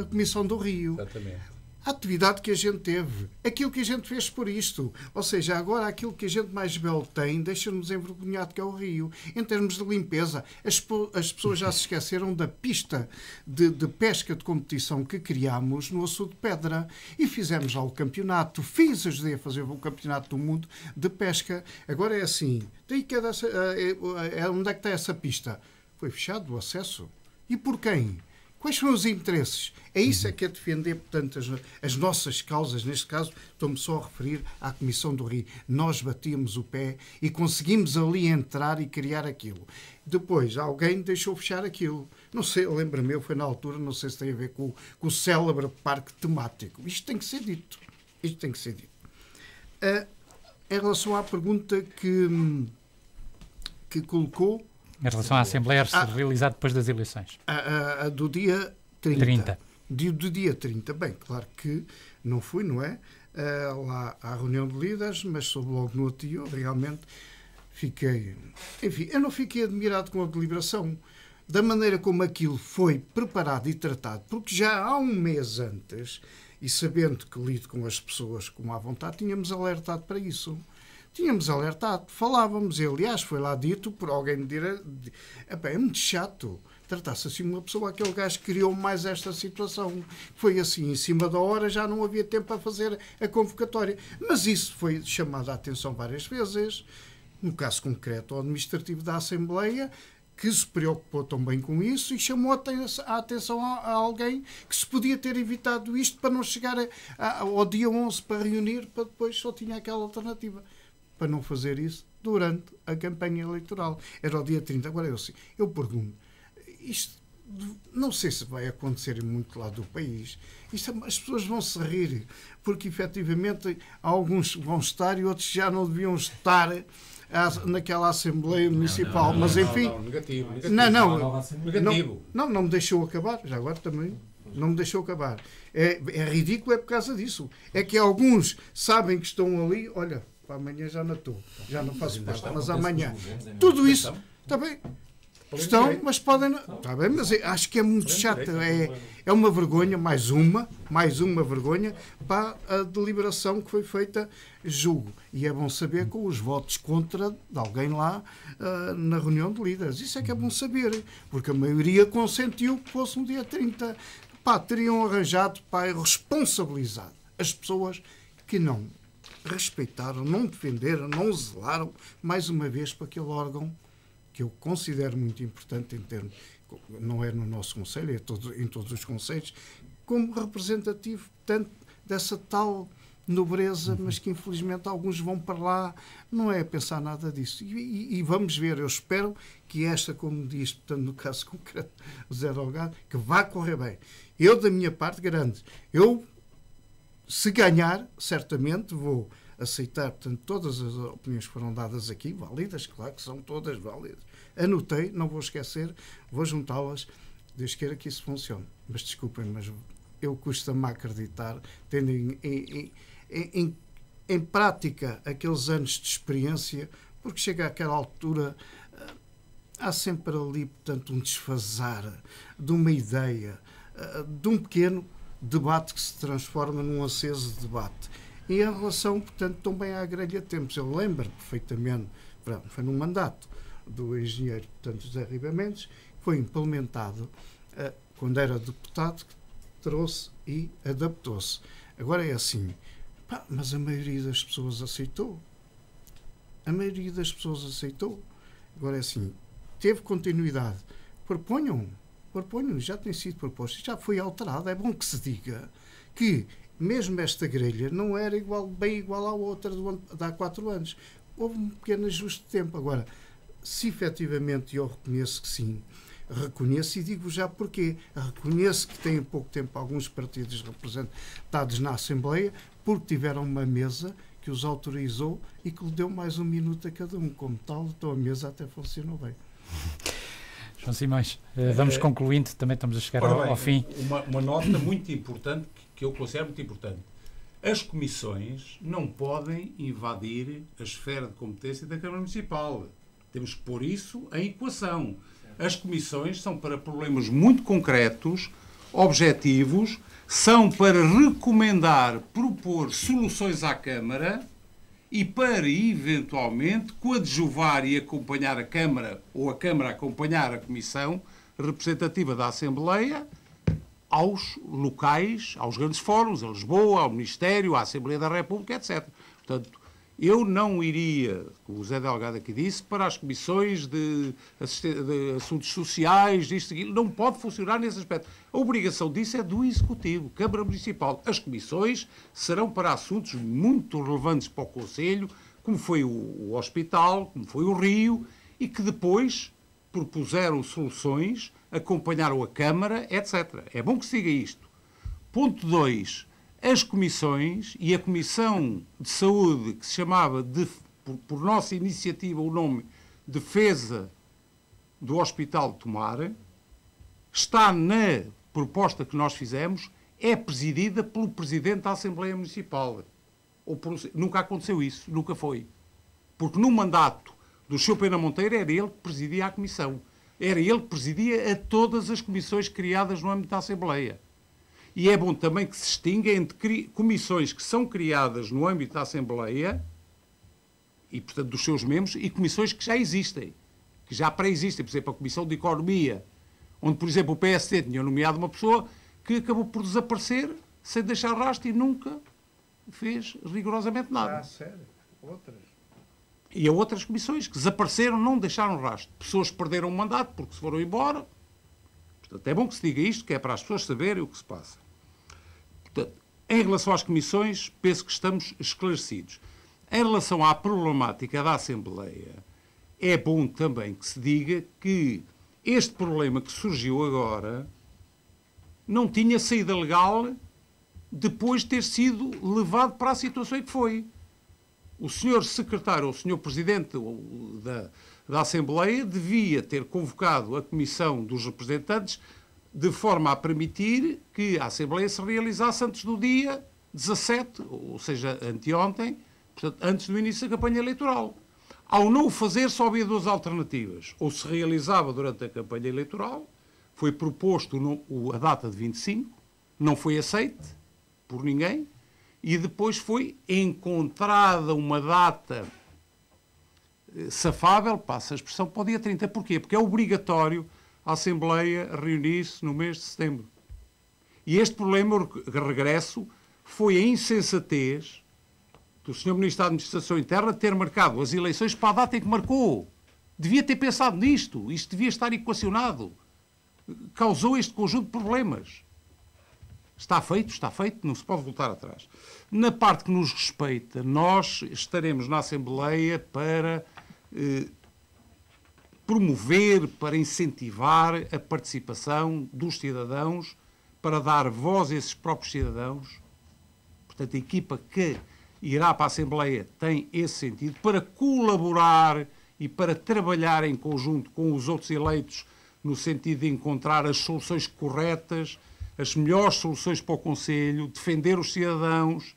a Comissão do Rio. Exatamente. A atividade que a gente teve, aquilo que a gente fez por isto. Ou seja, agora aquilo que a gente mais belo tem deixa-nos envergonhado, que é o Rio. Em termos de limpeza, as pessoas já se esqueceram da pista de pesca de competição que criámos no Açude de Pedra. E fizemos lá o campeonato. Ajudei a fazer o campeonato do mundo de pesca. Agora é assim, onde é que está essa pista? Foi fechado o acesso. E por quem? Quais são os interesses? É isso que é defender, portanto, as nossas causas. Neste caso, estou-me só a referir à Comissão do Rio. Nós batíamos o pé e conseguimos ali entrar e criar aquilo. Depois, alguém deixou fechar aquilo. Não sei, lembro-me, foi na altura, não sei se tem a ver com o célebre parque temático. Isto tem que ser dito. Isto tem que ser dito. Em relação à pergunta que colocou... Em relação à Assembleia a ser realizada depois das eleições. Do dia 30. Do dia 30. Bem, claro que não fui, não é? Lá à reunião de líderes, mas soube logo no outro dia, realmente fiquei... Enfim, eu não fiquei admirado com a deliberação, da maneira como aquilo foi preparado e tratado, porque já há um mês antes, e sabendo que lido com as pessoas com à vontade, tínhamos alertado para isso. Tínhamos alertado, falávamos, e aliás foi lá dito por alguém me dizer, é muito chato tratar-se assim uma pessoa, aquele gajo que criou mais esta situação. Foi assim, em cima da hora, já não havia tempo para fazer a convocatória. Mas isso foi chamado a atenção várias vezes, no caso concreto, o administrativo da Assembleia, que se preocupou também com isso e chamou a atenção a alguém que se podia ter evitado isto para não chegar ao dia 11 para reunir, para depois só tinha aquela alternativa. Para não fazer isso durante a campanha eleitoral. Era o dia 30. Agora eu pergunto, isto não sei se vai acontecer em muito lado do país. As pessoas vão se rir, porque efetivamente alguns vão estar e outros já não deviam estar naquela Assembleia Municipal. Mas enfim... Negativo. Não me deixou acabar. Já agora também... Não me deixou acabar. É ridículo, é por causa disso. É que alguns sabem que estão ali, olha... Para amanhã já não estou, já não faço parte, mas amanhã. Tudo isso, está bem, estão, mas podem. Está bem, mas acho que é muito chato. É uma vergonha, mais uma vergonha para a deliberação que foi feita, julgo. E é bom saber com os votos contra de alguém lá na reunião de líderes. Isso é que é bom saber, porque a maioria consentiu que fosse no dia 30. Teriam arranjado para responsabilizar as pessoas que não respeitaram, não defenderam, não zelaram, mais uma vez, para aquele órgão que eu considero muito importante em termos, não é no nosso Conselho, é em todos os Conselhos, como representativo, tanto dessa tal nobreza, mas que infelizmente alguns vão para lá, não é pensar nada disso. E vamos ver, eu espero que esta, como diz, portanto, no caso concreto, o Zé Delgado, que vá correr bem. Eu, da minha parte, garanto, se ganhar, certamente vou aceitar, portanto, todas as opiniões que foram dadas aqui, válidas, claro que são todas válidas. Anotei, não vou esquecer, vou juntá-las, Deus queira que isso funcione. Mas desculpem, mas eu custa-me acreditar, tendo em prática aqueles anos de experiência, porque chega àquela altura, há sempre ali, portanto, um desfasar de uma ideia, de um pequeno debate que se transforma num aceso debate. E em relação, portanto, também à grelha de tempos, eu lembro perfeitamente, foi num mandato do engenheiro, portanto, José Riba Mendes, foi implementado quando era deputado, que trouxe e adaptou-se. Agora é assim, mas a maioria das pessoas aceitou. A maioria das pessoas aceitou. Agora é assim, teve continuidade. Proponham, já tem sido proposto, já foi alterado. É bom que se diga que mesmo esta grelha não era bem igual à outra de há 4 anos. Houve um pequeno ajuste de tempo. Agora, se efetivamente eu reconheço que sim, reconheço e digo já porquê. Reconheço que tem pouco tempo alguns partidos representados na Assembleia porque tiveram uma mesa que os autorizou e que lhe deu mais 1 minuto a cada um. Como tal, então a mesa até funcionou bem. João Simões, vamos concluindo, também estamos a chegar ao fim. Uma nota muito importante, que eu considero muito importante. As comissões não podem invadir a esfera de competência da Câmara Municipal. Temos que pôr isso em equação. As comissões são para problemas muito concretos, objetivos, são para recomendar, propor soluções à Câmara e para, eventualmente, coadjuvar e acompanhar a Câmara ou a Câmara acompanhar a Comissão representativa da Assembleia aos locais, aos grandes fóruns, a Lisboa, ao Ministério, à Assembleia da República, etc. Portanto, eu não iria, como o Zé Delgado aqui disse, para as comissões de assuntos sociais, disto e aquilo. Não pode funcionar nesse aspecto. A obrigação disso é do Executivo, Câmara Municipal. As comissões serão para assuntos muito relevantes para o Conselho, como foi o hospital, como foi o Rio, e que depois propuseram soluções, acompanharam a Câmara, etc. É bom que siga isto. Ponto 2. As comissões, e a Comissão de Saúde, que se chamava, por nossa iniciativa, o nome Defesa do Hospital de Tomar, está na proposta que nós fizemos, é presidida pelo Presidente da Assembleia Municipal. Nunca aconteceu isso, nunca foi. Porque no mandato do Sr. Pena Monteiro era ele que presidia a Comissão. Era ele que presidia a todas as comissões criadas no âmbito da Assembleia. E é bom também que se distinga entre comissões que são criadas no âmbito da Assembleia e, portanto, dos seus membros, e comissões que já existem, que já pré-existem. Por exemplo, a Comissão de Economia, onde, por exemplo, o PSD tinha nomeado uma pessoa que acabou por desaparecer sem deixar rastro e nunca fez rigorosamente nada. Sério? Outras? E há outras comissões que desapareceram, não deixaram rastro. Pessoas perderam o mandato porque se foram embora. Portanto, é bom que se diga isto, que é para as pessoas saberem o que se passa. Portanto, em relação às comissões, penso que estamos esclarecidos. Em relação à problemática da Assembleia, é bom também que se diga que este problema que surgiu agora não tinha saída legal depois de ter sido levado para a situação em que foi. O senhor secretário, ou o senhor presidente da Assembleia devia ter convocado a Comissão dos Representantes de forma a permitir que a Assembleia se realizasse antes do dia 17, ou seja, anteontem, portanto, antes do início da campanha eleitoral. Ao não o fazer, só havia 2 alternativas. Ou se realizava durante a campanha eleitoral, foi proposto a data de 25, não foi aceite por ninguém, e depois foi encontrada uma data safável, passa a expressão, para o dia 30. Porquê? Porque é obrigatório a Assembleia reunir-se no mês de setembro. E este problema, regresso, foi a insensatez do Sr. Ministro da Administração Interna ter marcado as eleições para a data em que marcou. Devia ter pensado nisto. Isto devia estar equacionado. Causou este conjunto de problemas. Está feito, não se pode voltar atrás. Na parte que nos respeita, nós estaremos na Assembleia para promover, para incentivar a participação dos cidadãos, para dar voz a esses próprios cidadãos. Portanto, a equipa que irá para a Assembleia tem esse sentido, para colaborar e para trabalhar em conjunto com os outros eleitos no sentido de encontrar as soluções corretas, as melhores soluções para o Conselho, defender os cidadãos,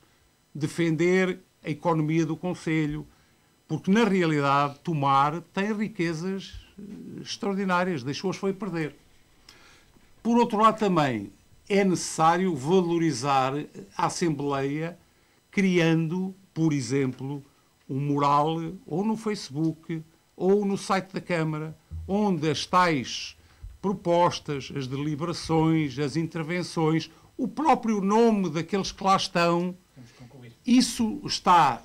defender a economia do Conselho, porque, na realidade, Tomar tem riquezas extraordinárias, deixou-as foi perder. Por outro lado, também, é necessário valorizar a Assembleia criando, por exemplo, um mural ou no Facebook ou no site da Câmara, onde as tais propostas, as deliberações, as intervenções, o próprio nome daqueles que lá estão, isso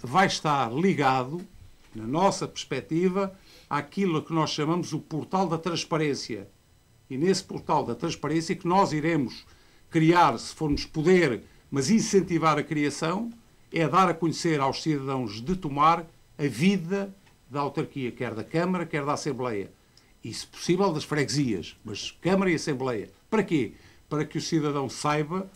vai estar ligado, na nossa perspectiva, àquilo que nós chamamos o portal da transparência. E nesse portal da transparência que nós iremos criar, se formos poder, mas incentivar a criação, é dar a conhecer aos cidadãos de Tomar a vida da autarquia, quer da Câmara, quer da Assembleia. E, se possível, das freguesias, mas Câmara e Assembleia. Para quê? Para que o cidadão saiba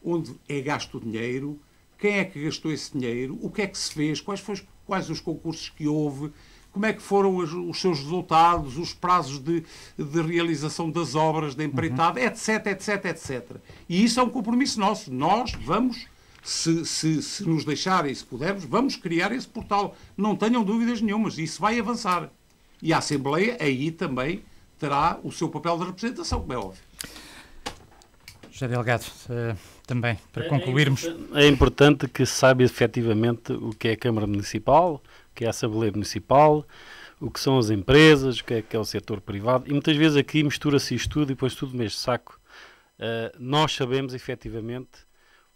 onde é gasto o dinheiro, quem é que gastou esse dinheiro, o que é que se fez, quais os concursos que houve, como é que foram os seus resultados, os prazos de realização das obras, da empreitada, etc, etc, etc. E isso é um compromisso nosso. Nós vamos, se nos deixarem, se pudermos, vamos criar esse portal. Não tenham dúvidas nenhumas. Isso vai avançar. E a Assembleia aí também terá o seu papel de representação, como é óbvio. José Delgado, também, para concluirmos. É importante que se saiba efetivamente o que é a Câmara Municipal, o que é a Assembleia Municipal, o que são as empresas, o que é o setor privado, e muitas vezes aqui mistura-se isto tudo e depois tudo no mesmo saco. Nós sabemos efetivamente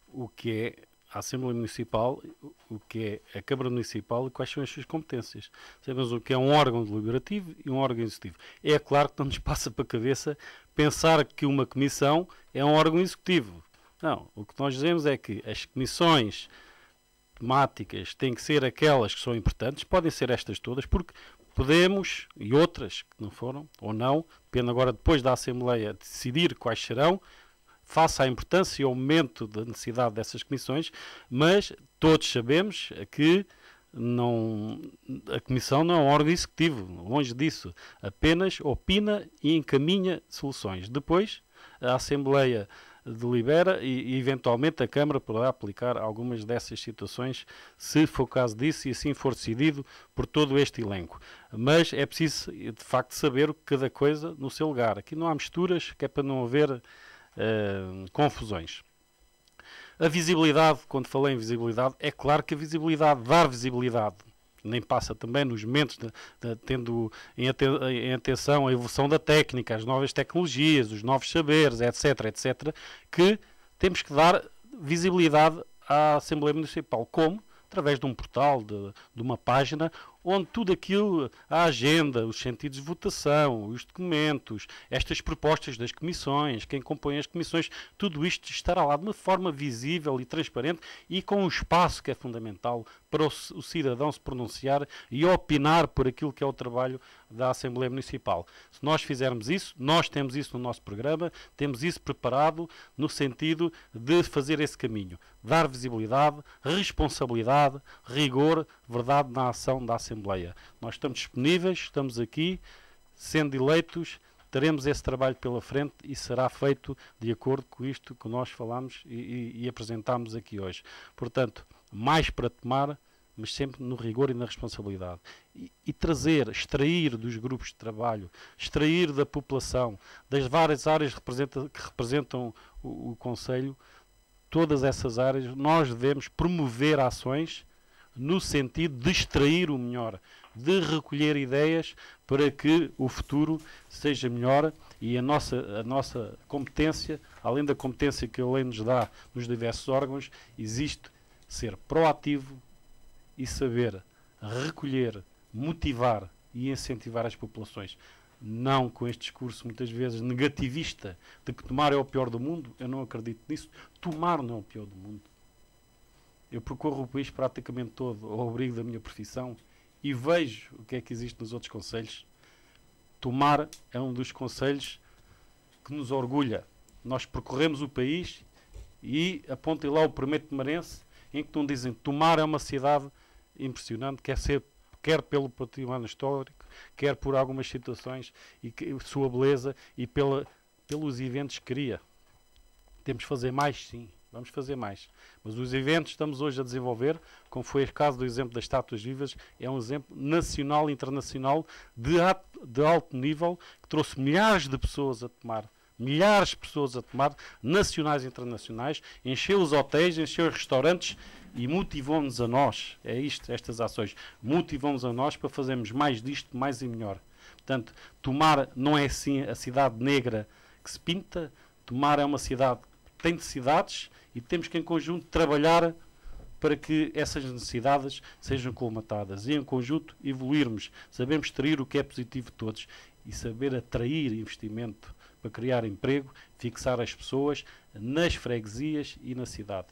o que é a Assembleia Municipal, o que é a Câmara Municipal e quais são as suas competências. Sabemos o que é um órgão deliberativo e um órgão executivo. É claro que não nos passa para a cabeça pensar que uma comissão é um órgão executivo. Não, o que nós dizemos é que as comissões temáticas têm que ser aquelas que são importantes, podem ser estas todas, porque podemos, e outras que não foram, ou não, depende agora depois da Assembleia decidir quais serão, face à importância e ao momento da necessidade dessas comissões, mas todos sabemos que a Comissão não é um órgão executivo, longe disso, apenas opina e encaminha soluções. Depois, a Assembleia delibera e eventualmente a Câmara poderá aplicar algumas dessas situações, se for o caso disso e assim for decidido por todo este elenco. Mas é preciso, de facto, saber cada coisa no seu lugar. Aqui não há misturas, que é para não haver confusões. A visibilidade, quando falei em visibilidade, é claro que a visibilidade, dar visibilidade, nem passa também nos momentos, tendo em atenção a evolução da técnica, as novas tecnologias, os novos saberes, etc, etc, que temos que dar visibilidade à Assembleia Municipal. Como? Através de um portal, de uma página, onde tudo aquilo, a agenda, os sentidos de votação, os documentos, estas propostas das comissões, quem compõe as comissões, tudo isto estará lá de uma forma visível e transparente e com um espaço que é fundamental para o cidadão se pronunciar e opinar por aquilo que é o trabalho da Assembleia Municipal. Se nós fizermos isso, nós temos isso no nosso programa, temos isso preparado no sentido de fazer esse caminho. Dar visibilidade, responsabilidade, rigor, verdade na ação da Assembleia. Nós estamos disponíveis, estamos aqui, sendo eleitos, teremos esse trabalho pela frente e será feito de acordo com isto que nós falamos e apresentámos aqui hoje. Portanto, mais para tomar, mas sempre no rigor e na responsabilidade. E trazer, extrair dos grupos de trabalho, extrair da população, das várias áreas que representam o Conselho, todas essas áreas, nós devemos promover ações no sentido de extrair o melhor, de recolher ideias para que o futuro seja melhor e a nossa competência, além da competência que a lei nos dá nos diversos órgãos, existe ser proativo e saber recolher, motivar e incentivar as populações. Não com este discurso muitas vezes negativista de que Tomar é o pior do mundo. Eu não acredito nisso. Tomar não é o pior do mundo. Eu percorro o país praticamente todo ao abrigo da minha profissão e vejo o que é que existe nos outros concelhos. Tomar é um dos concelhos que nos orgulha. Nós percorremos o país e apontem lá o primeiro tomarense em que não dizem Tomar é uma cidade impressionante, quer pelo património histórico, quer por algumas situações e sua beleza e pelos eventos que cria. Temos que fazer mais, sim. Vamos fazer mais. Mas os eventos que estamos hoje a desenvolver, como foi o caso do exemplo das estátuas vivas, é um exemplo nacional e internacional de alto nível, que trouxe milhares de pessoas a Tomar milhares de pessoas a tomar, nacionais e internacionais, encheu os hotéis, encheu os restaurantes e motivou-nos a nós, é isto, estas ações, motivou-nos a nós para fazermos mais disto, mais e melhor. Portanto, Tomar não é assim a cidade negra que se pinta, Tomar é uma cidade que tem necessidades e temos que em conjunto trabalhar para que essas necessidades sejam colmatadas e em conjunto evoluirmos, sabemos extrair o que é positivo de todos e saber atrair investimento para criar emprego, fixar as pessoas nas freguesias e na cidade.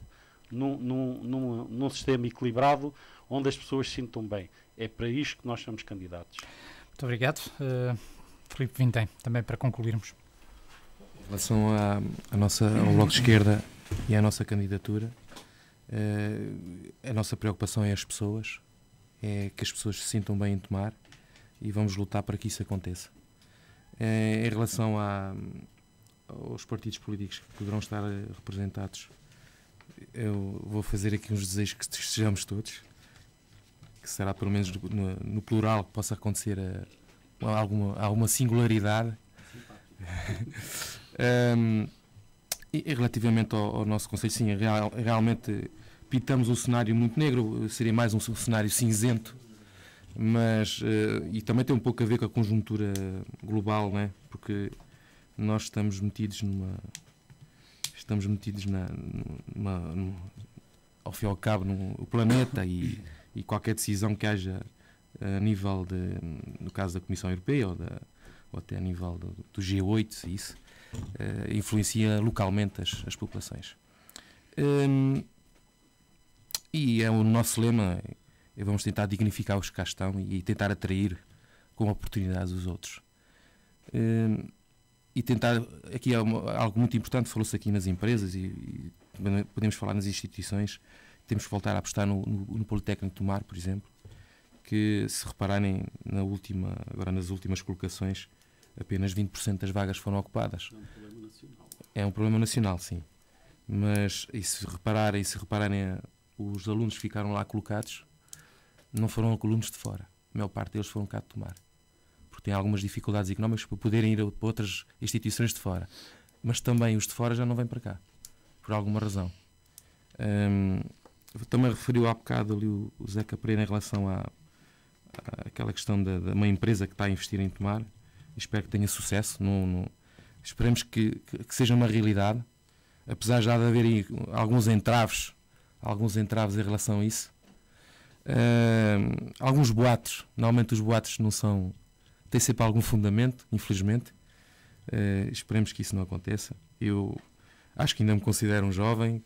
Num sistema equilibrado onde as pessoas se sintam bem. É para isto que nós somos candidatos. Muito obrigado. Filipe Vintém, também para concluirmos. Em relação ao Bloco de Esquerda e à nossa candidatura, a nossa preocupação é as pessoas, é que as pessoas se sintam bem em Tomar e vamos lutar para que isso aconteça. Em relação aos partidos políticos que poderão estar representados, eu vou fazer aqui uns desejos que estejamos todos, que será pelo menos no plural que possa acontecer alguma singularidade. E relativamente ao nosso Conselho, sim, realmente pintamos um cenário muito negro, seria mais um cenário cinzento, mas e também tem um pouco a ver com a conjuntura global, né? Porque nós estamos metidos ao fim e ao cabo no planeta e qualquer decisão que haja a nível no caso da Comissão Europeia ou até a nível do G8, isso influencia localmente as populações. E o nosso lema é vamos tentar dignificar os que cá estão e tentar atrair com oportunidades os outros. E tentar, aqui é algo muito importante, falou-se aqui nas empresas e podemos falar nas instituições, temos que voltar a apostar no Politécnico de Tomar, por exemplo, que se repararem agora nas últimas colocações, apenas 20% das vagas foram ocupadas. É um problema nacional, sim. Mas se repararem os alunos que ficaram lá colocados, não foram alunos de fora. A maior parte deles foram cá de Tomar. Porque têm algumas dificuldades económicas para poderem ir para outras instituições de fora. Mas também os de fora já não vêm para cá, por alguma razão. Também referiu há bocado ali o Zeca Pereira em relação àquela questão de uma empresa que está a investir em Tomar. Espero que tenha sucesso. Esperemos que seja uma realidade, apesar já de haver alguns entraves em relação a isso. Alguns boatos, normalmente os boatos têm sempre algum fundamento, infelizmente. Esperemos que isso não aconteça. Eu acho que ainda me considero um jovem,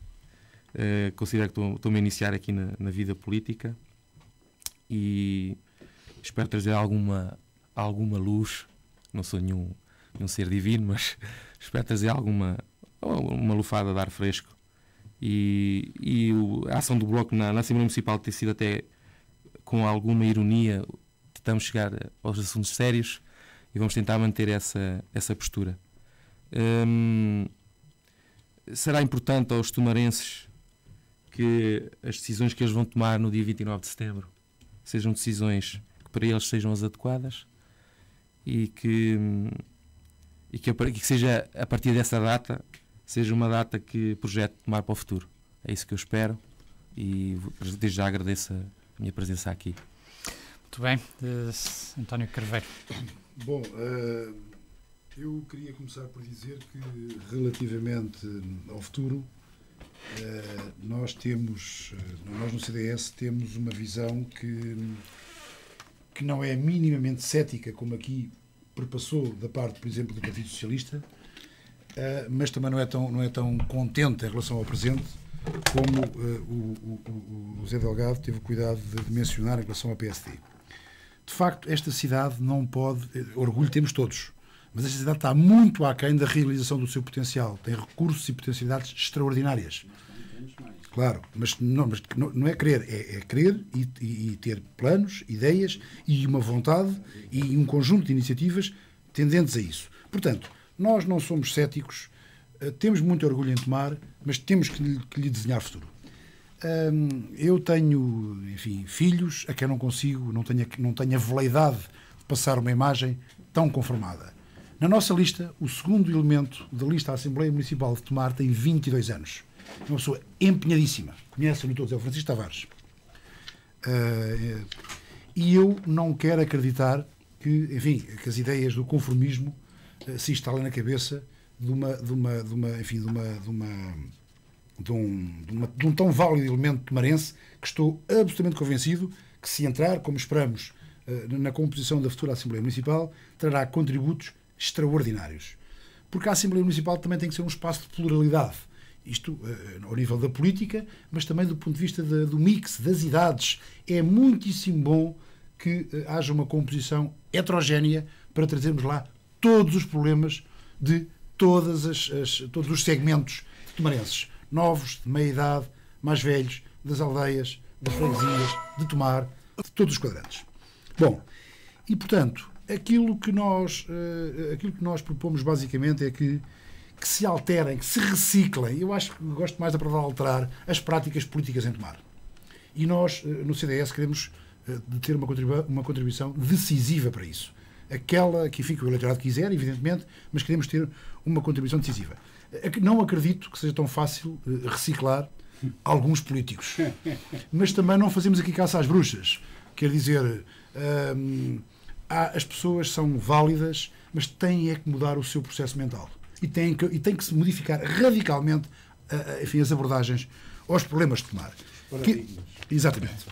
considero que estou-me a iniciar aqui na vida política e espero trazer alguma luz. Não sou nenhum ser divino, mas espero trazer uma lufada de ar fresco. E a ação do Bloco na Assembleia Municipal tem sido até com alguma ironia. Tentamos chegar aos assuntos sérios e vamos tentar manter essa postura. Será importante aos tomarenses que as decisões que eles vão tomar no dia 29 de setembro sejam decisões que para eles sejam as adequadas e que seja, a partir dessa data, seja uma data que projete Tomar para o futuro. É isso que eu espero e desde já agradeço a minha presença aqui. Muito bem. António Carveiro. Bom, eu queria começar por dizer que relativamente ao futuro, nós no CDS temos uma visão que não é minimamente cética, como aqui perpassou da parte, por exemplo, do Partido Socialista, mas também não é tão contente em relação ao presente como o Zé Delgado teve o cuidado de mencionar em relação ao PSD. De facto, esta cidade não pode... Orgulho temos todos, mas esta cidade está muito aquém da realização do seu potencial. Tem recursos e potencialidades extraordinárias. Claro, mas não é querer, é querer e ter planos, ideias e uma vontade e um conjunto de iniciativas tendentes a isso. Portanto, nós não somos céticos, temos muito orgulho em Tomar, mas temos que lhe desenhar futuro. Eu tenho, enfim, filhos a quem não consigo, não tenho a veleidade de passar uma imagem tão conformada. Na nossa lista, o segundo elemento da lista da Assembleia Municipal de Tomar tem 22 anos. É uma pessoa empenhadíssima. Conhecem-no todos, é o Francisco Tavares. E eu não quero acreditar que as ideias do conformismo se instalem na cabeça de um tão válido elemento tomarense, que estou absolutamente convencido que, se entrar, como esperamos, na composição da futura Assembleia Municipal, trará contributos extraordinários. Porque a Assembleia Municipal também tem que ser um espaço de pluralidade. Isto ao nível da política, mas também do ponto de vista do mix, das idades. É muitíssimo bom que haja uma composição heterogénea para trazermos lá todos os problemas de todos os segmentos tomarenses. Novos, de meia-idade, mais velhos, das aldeias, das freguesias, de Tomar, de todos os quadrantes. Bom, e portanto, aquilo que nós propomos basicamente é que se alterem, que se reciclem. Eu acho que gosto mais da palavra alterar as práticas políticas em Tomar. E nós, no CDS, queremos ter uma contribuição decisiva para isso. Aquela que, enfim, que o eleitorado quiser, evidentemente, mas queremos ter uma contribuição decisiva. Não acredito que seja tão fácil reciclar alguns políticos. Mas também não fazemos aqui caça às bruxas. Quer dizer, as pessoas são válidas, mas têm é que mudar o seu processo mental. E tem que se modificar radicalmente as abordagens aos problemas de Tomar. Exatamente.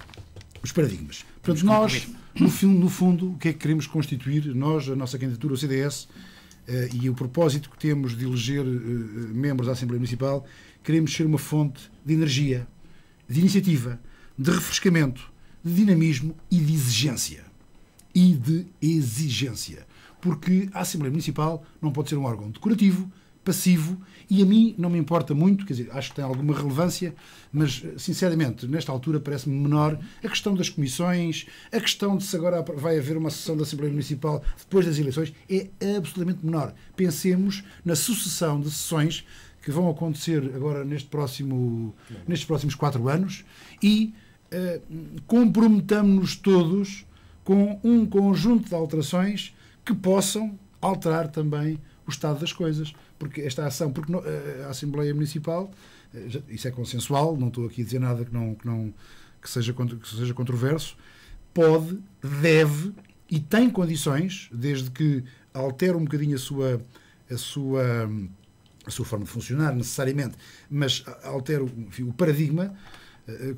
Os paradigmas. Portanto, nós, no fundo, o que é que queremos constituir? Nós, a nossa candidatura ao CDS, e o propósito que temos de eleger membros da Assembleia Municipal, queremos ser uma fonte de energia, de iniciativa, de refrescamento, de dinamismo e de exigência. Porque a Assembleia Municipal não pode ser um órgão decorativo, passivo, e a mim não me importa muito, quer dizer, acho que tem alguma relevância, mas, sinceramente, nesta altura parece-me menor a questão das comissões, a questão de se agora vai haver uma sessão da Assembleia Municipal depois das eleições, é absolutamente menor. Pensemos na sucessão de sessões que vão acontecer agora nestes próximos 4 anos e comprometamos-nos todos com um conjunto de alterações que possam alterar também o estado das coisas, porque esta ação, porque a Assembleia Municipal, isso é consensual, não estou aqui a dizer nada que seja controverso, pode, deve e tem condições, desde que altere um bocadinho a sua forma de funcionar, necessariamente, mas altere o paradigma,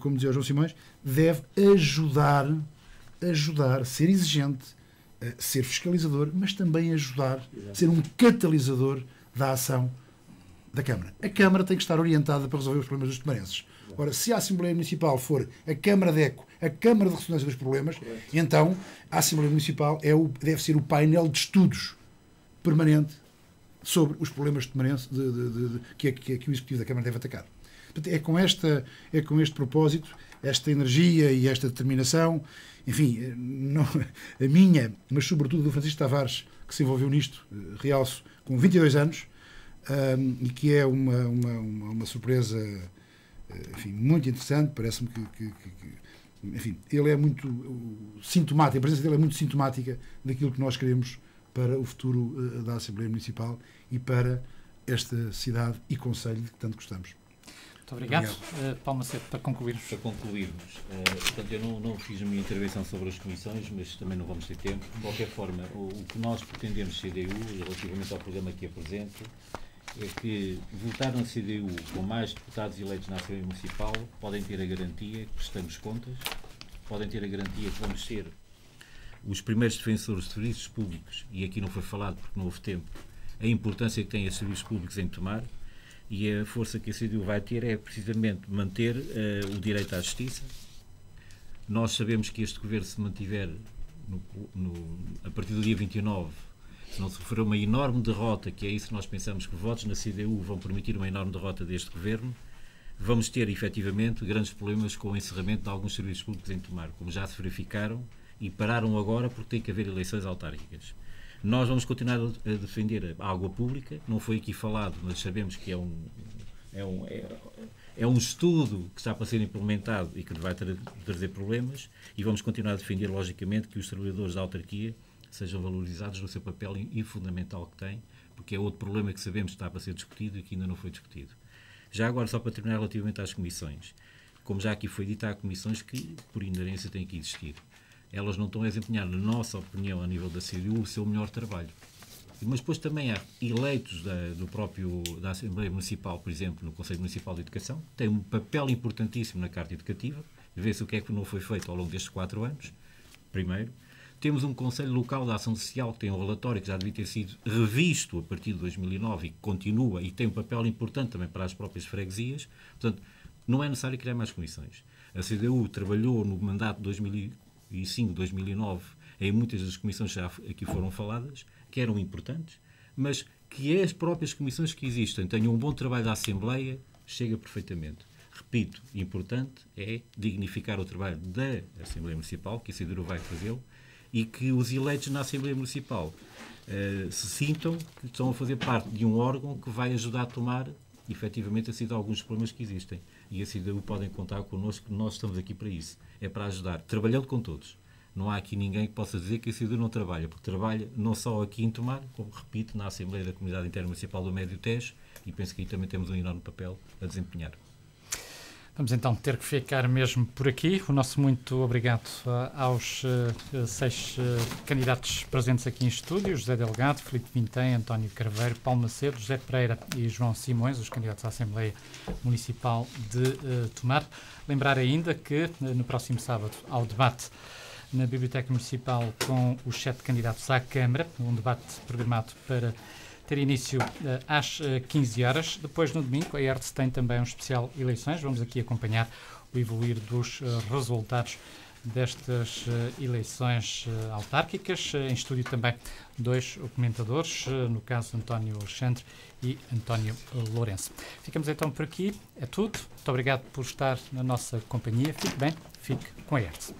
como dizia o João Simões, deve ajudar, ser exigente, ser fiscalizador, mas também ajudar, ser um catalisador da ação da Câmara. A Câmara tem que estar orientada para resolver os problemas dos tomarenses. Ora, se a Assembleia Municipal for a Câmara de Eco, a Câmara de Ressonância dos Problemas, então a Assembleia Municipal deve ser o painel de estudos permanente sobre os problemas tomarenses que o Executivo da Câmara deve atacar. Portanto, é com este propósito, esta energia e esta determinação, enfim, não, a minha, mas sobretudo do Francisco Tavares, que se envolveu nisto, realço, com 22 anos, e que é uma surpresa, enfim, muito interessante. Parece-me que enfim, ele é muito sintomático, a presença dele é muito sintomática daquilo que nós queremos para o futuro da Assembleia Municipal e para esta cidade e concelho de que tanto gostamos. Muito obrigado. Paulo Macedo, para concluirmos. Portanto, eu não fiz a minha intervenção sobre as comissões, mas também não vamos ter tempo. De qualquer forma, o que nós pretendemos CDU, relativamente ao programa que apresento, é que votar na CDU com mais deputados eleitos na Assembleia Municipal podem ter a garantia que prestamos contas, podem ter a garantia que vamos ser os primeiros defensores de serviços públicos, e aqui não foi falado porque não houve tempo, a importância que têm os serviços públicos em Tomar. E a força que a CDU vai ter é precisamente manter o direito à justiça. Nós sabemos que este governo, se mantiver a partir do dia 29, se não sofrer uma enorme derrota, que é isso que nós pensamos que votos na CDU vão permitir uma enorme derrota deste governo, vamos ter efetivamente grandes problemas com o encerramento de alguns serviços públicos em Tomar, como já se verificaram e pararam agora porque tem que haver eleições autárquicas. Nós vamos continuar a defender a água pública, não foi aqui falado, mas sabemos que é um estudo que está para ser implementado e que vai trazer problemas, e vamos continuar a defender, logicamente, que os trabalhadores da autarquia sejam valorizados no seu papel e fundamental que têm, porque é outro problema que sabemos que está para ser discutido e que ainda não foi discutido. Já agora, só para terminar relativamente às comissões, como já aqui foi dito, há comissões que, por inerência, têm que existir. Elas não estão a desempenhar, na nossa opinião, a nível da CDU, o seu melhor trabalho. Mas depois também há eleitos da Assembleia Municipal, por exemplo, no Conselho Municipal de Educação, têm um papel importantíssimo na Carta Educativa, vê-se o que é que não foi feito ao longo destes 4 anos, primeiro. Temos um Conselho Local da Ação Social que tem um relatório que já devia ter sido revisto a partir de 2009 e que continua e tem um papel importante também para as próprias freguesias. Portanto, não é necessário criar mais comissões. A CDU trabalhou no mandato de 2005-2009 em muitas das comissões que já aqui foram faladas, que eram importantes, mas que as próprias comissões que existem tenham um bom trabalho da Assembleia, chega perfeitamente. Repito, importante é dignificar o trabalho da Assembleia Municipal, que a CDU vai fazê-lo, e que os eleitos na Assembleia Municipal se sintam que estão a fazer parte de um órgão que vai ajudar a tomar, efetivamente, a decisão de alguns problemas que existem. E a CDU podem contar connosco, que nós estamos aqui para isso. É para ajudar, trabalhando com todos. Não há aqui ninguém que possa dizer que a CDU não trabalha, porque trabalha não só aqui em Tomar, como, repito, na Assembleia da Comunidade Intermunicipal do Médio Tejo, e penso que aí também temos um enorme papel a desempenhar. Vamos então ter que ficar mesmo por aqui. O nosso muito obrigado aos 6 candidatos presentes aqui em estúdio: José Delgado, Filipe Vintém, António Craveiro, Paulo Macedo, José Pereira e João Simões, os candidatos à Assembleia Municipal de Tomar. Lembrar ainda que no próximo sábado há o debate na Biblioteca Municipal com os 7 candidatos à Câmara, um debate programado para ter início às 15 horas. Depois, no domingo, a ERTS tem também um especial eleições. Vamos aqui acompanhar o evoluir dos resultados destas eleições autárquicas. Em estúdio também 2 comentadores, no caso António Alexandre e António Lourenço. Ficamos então por aqui. É tudo. Muito obrigado por estar na nossa companhia. Fique bem, fique com a ERTS.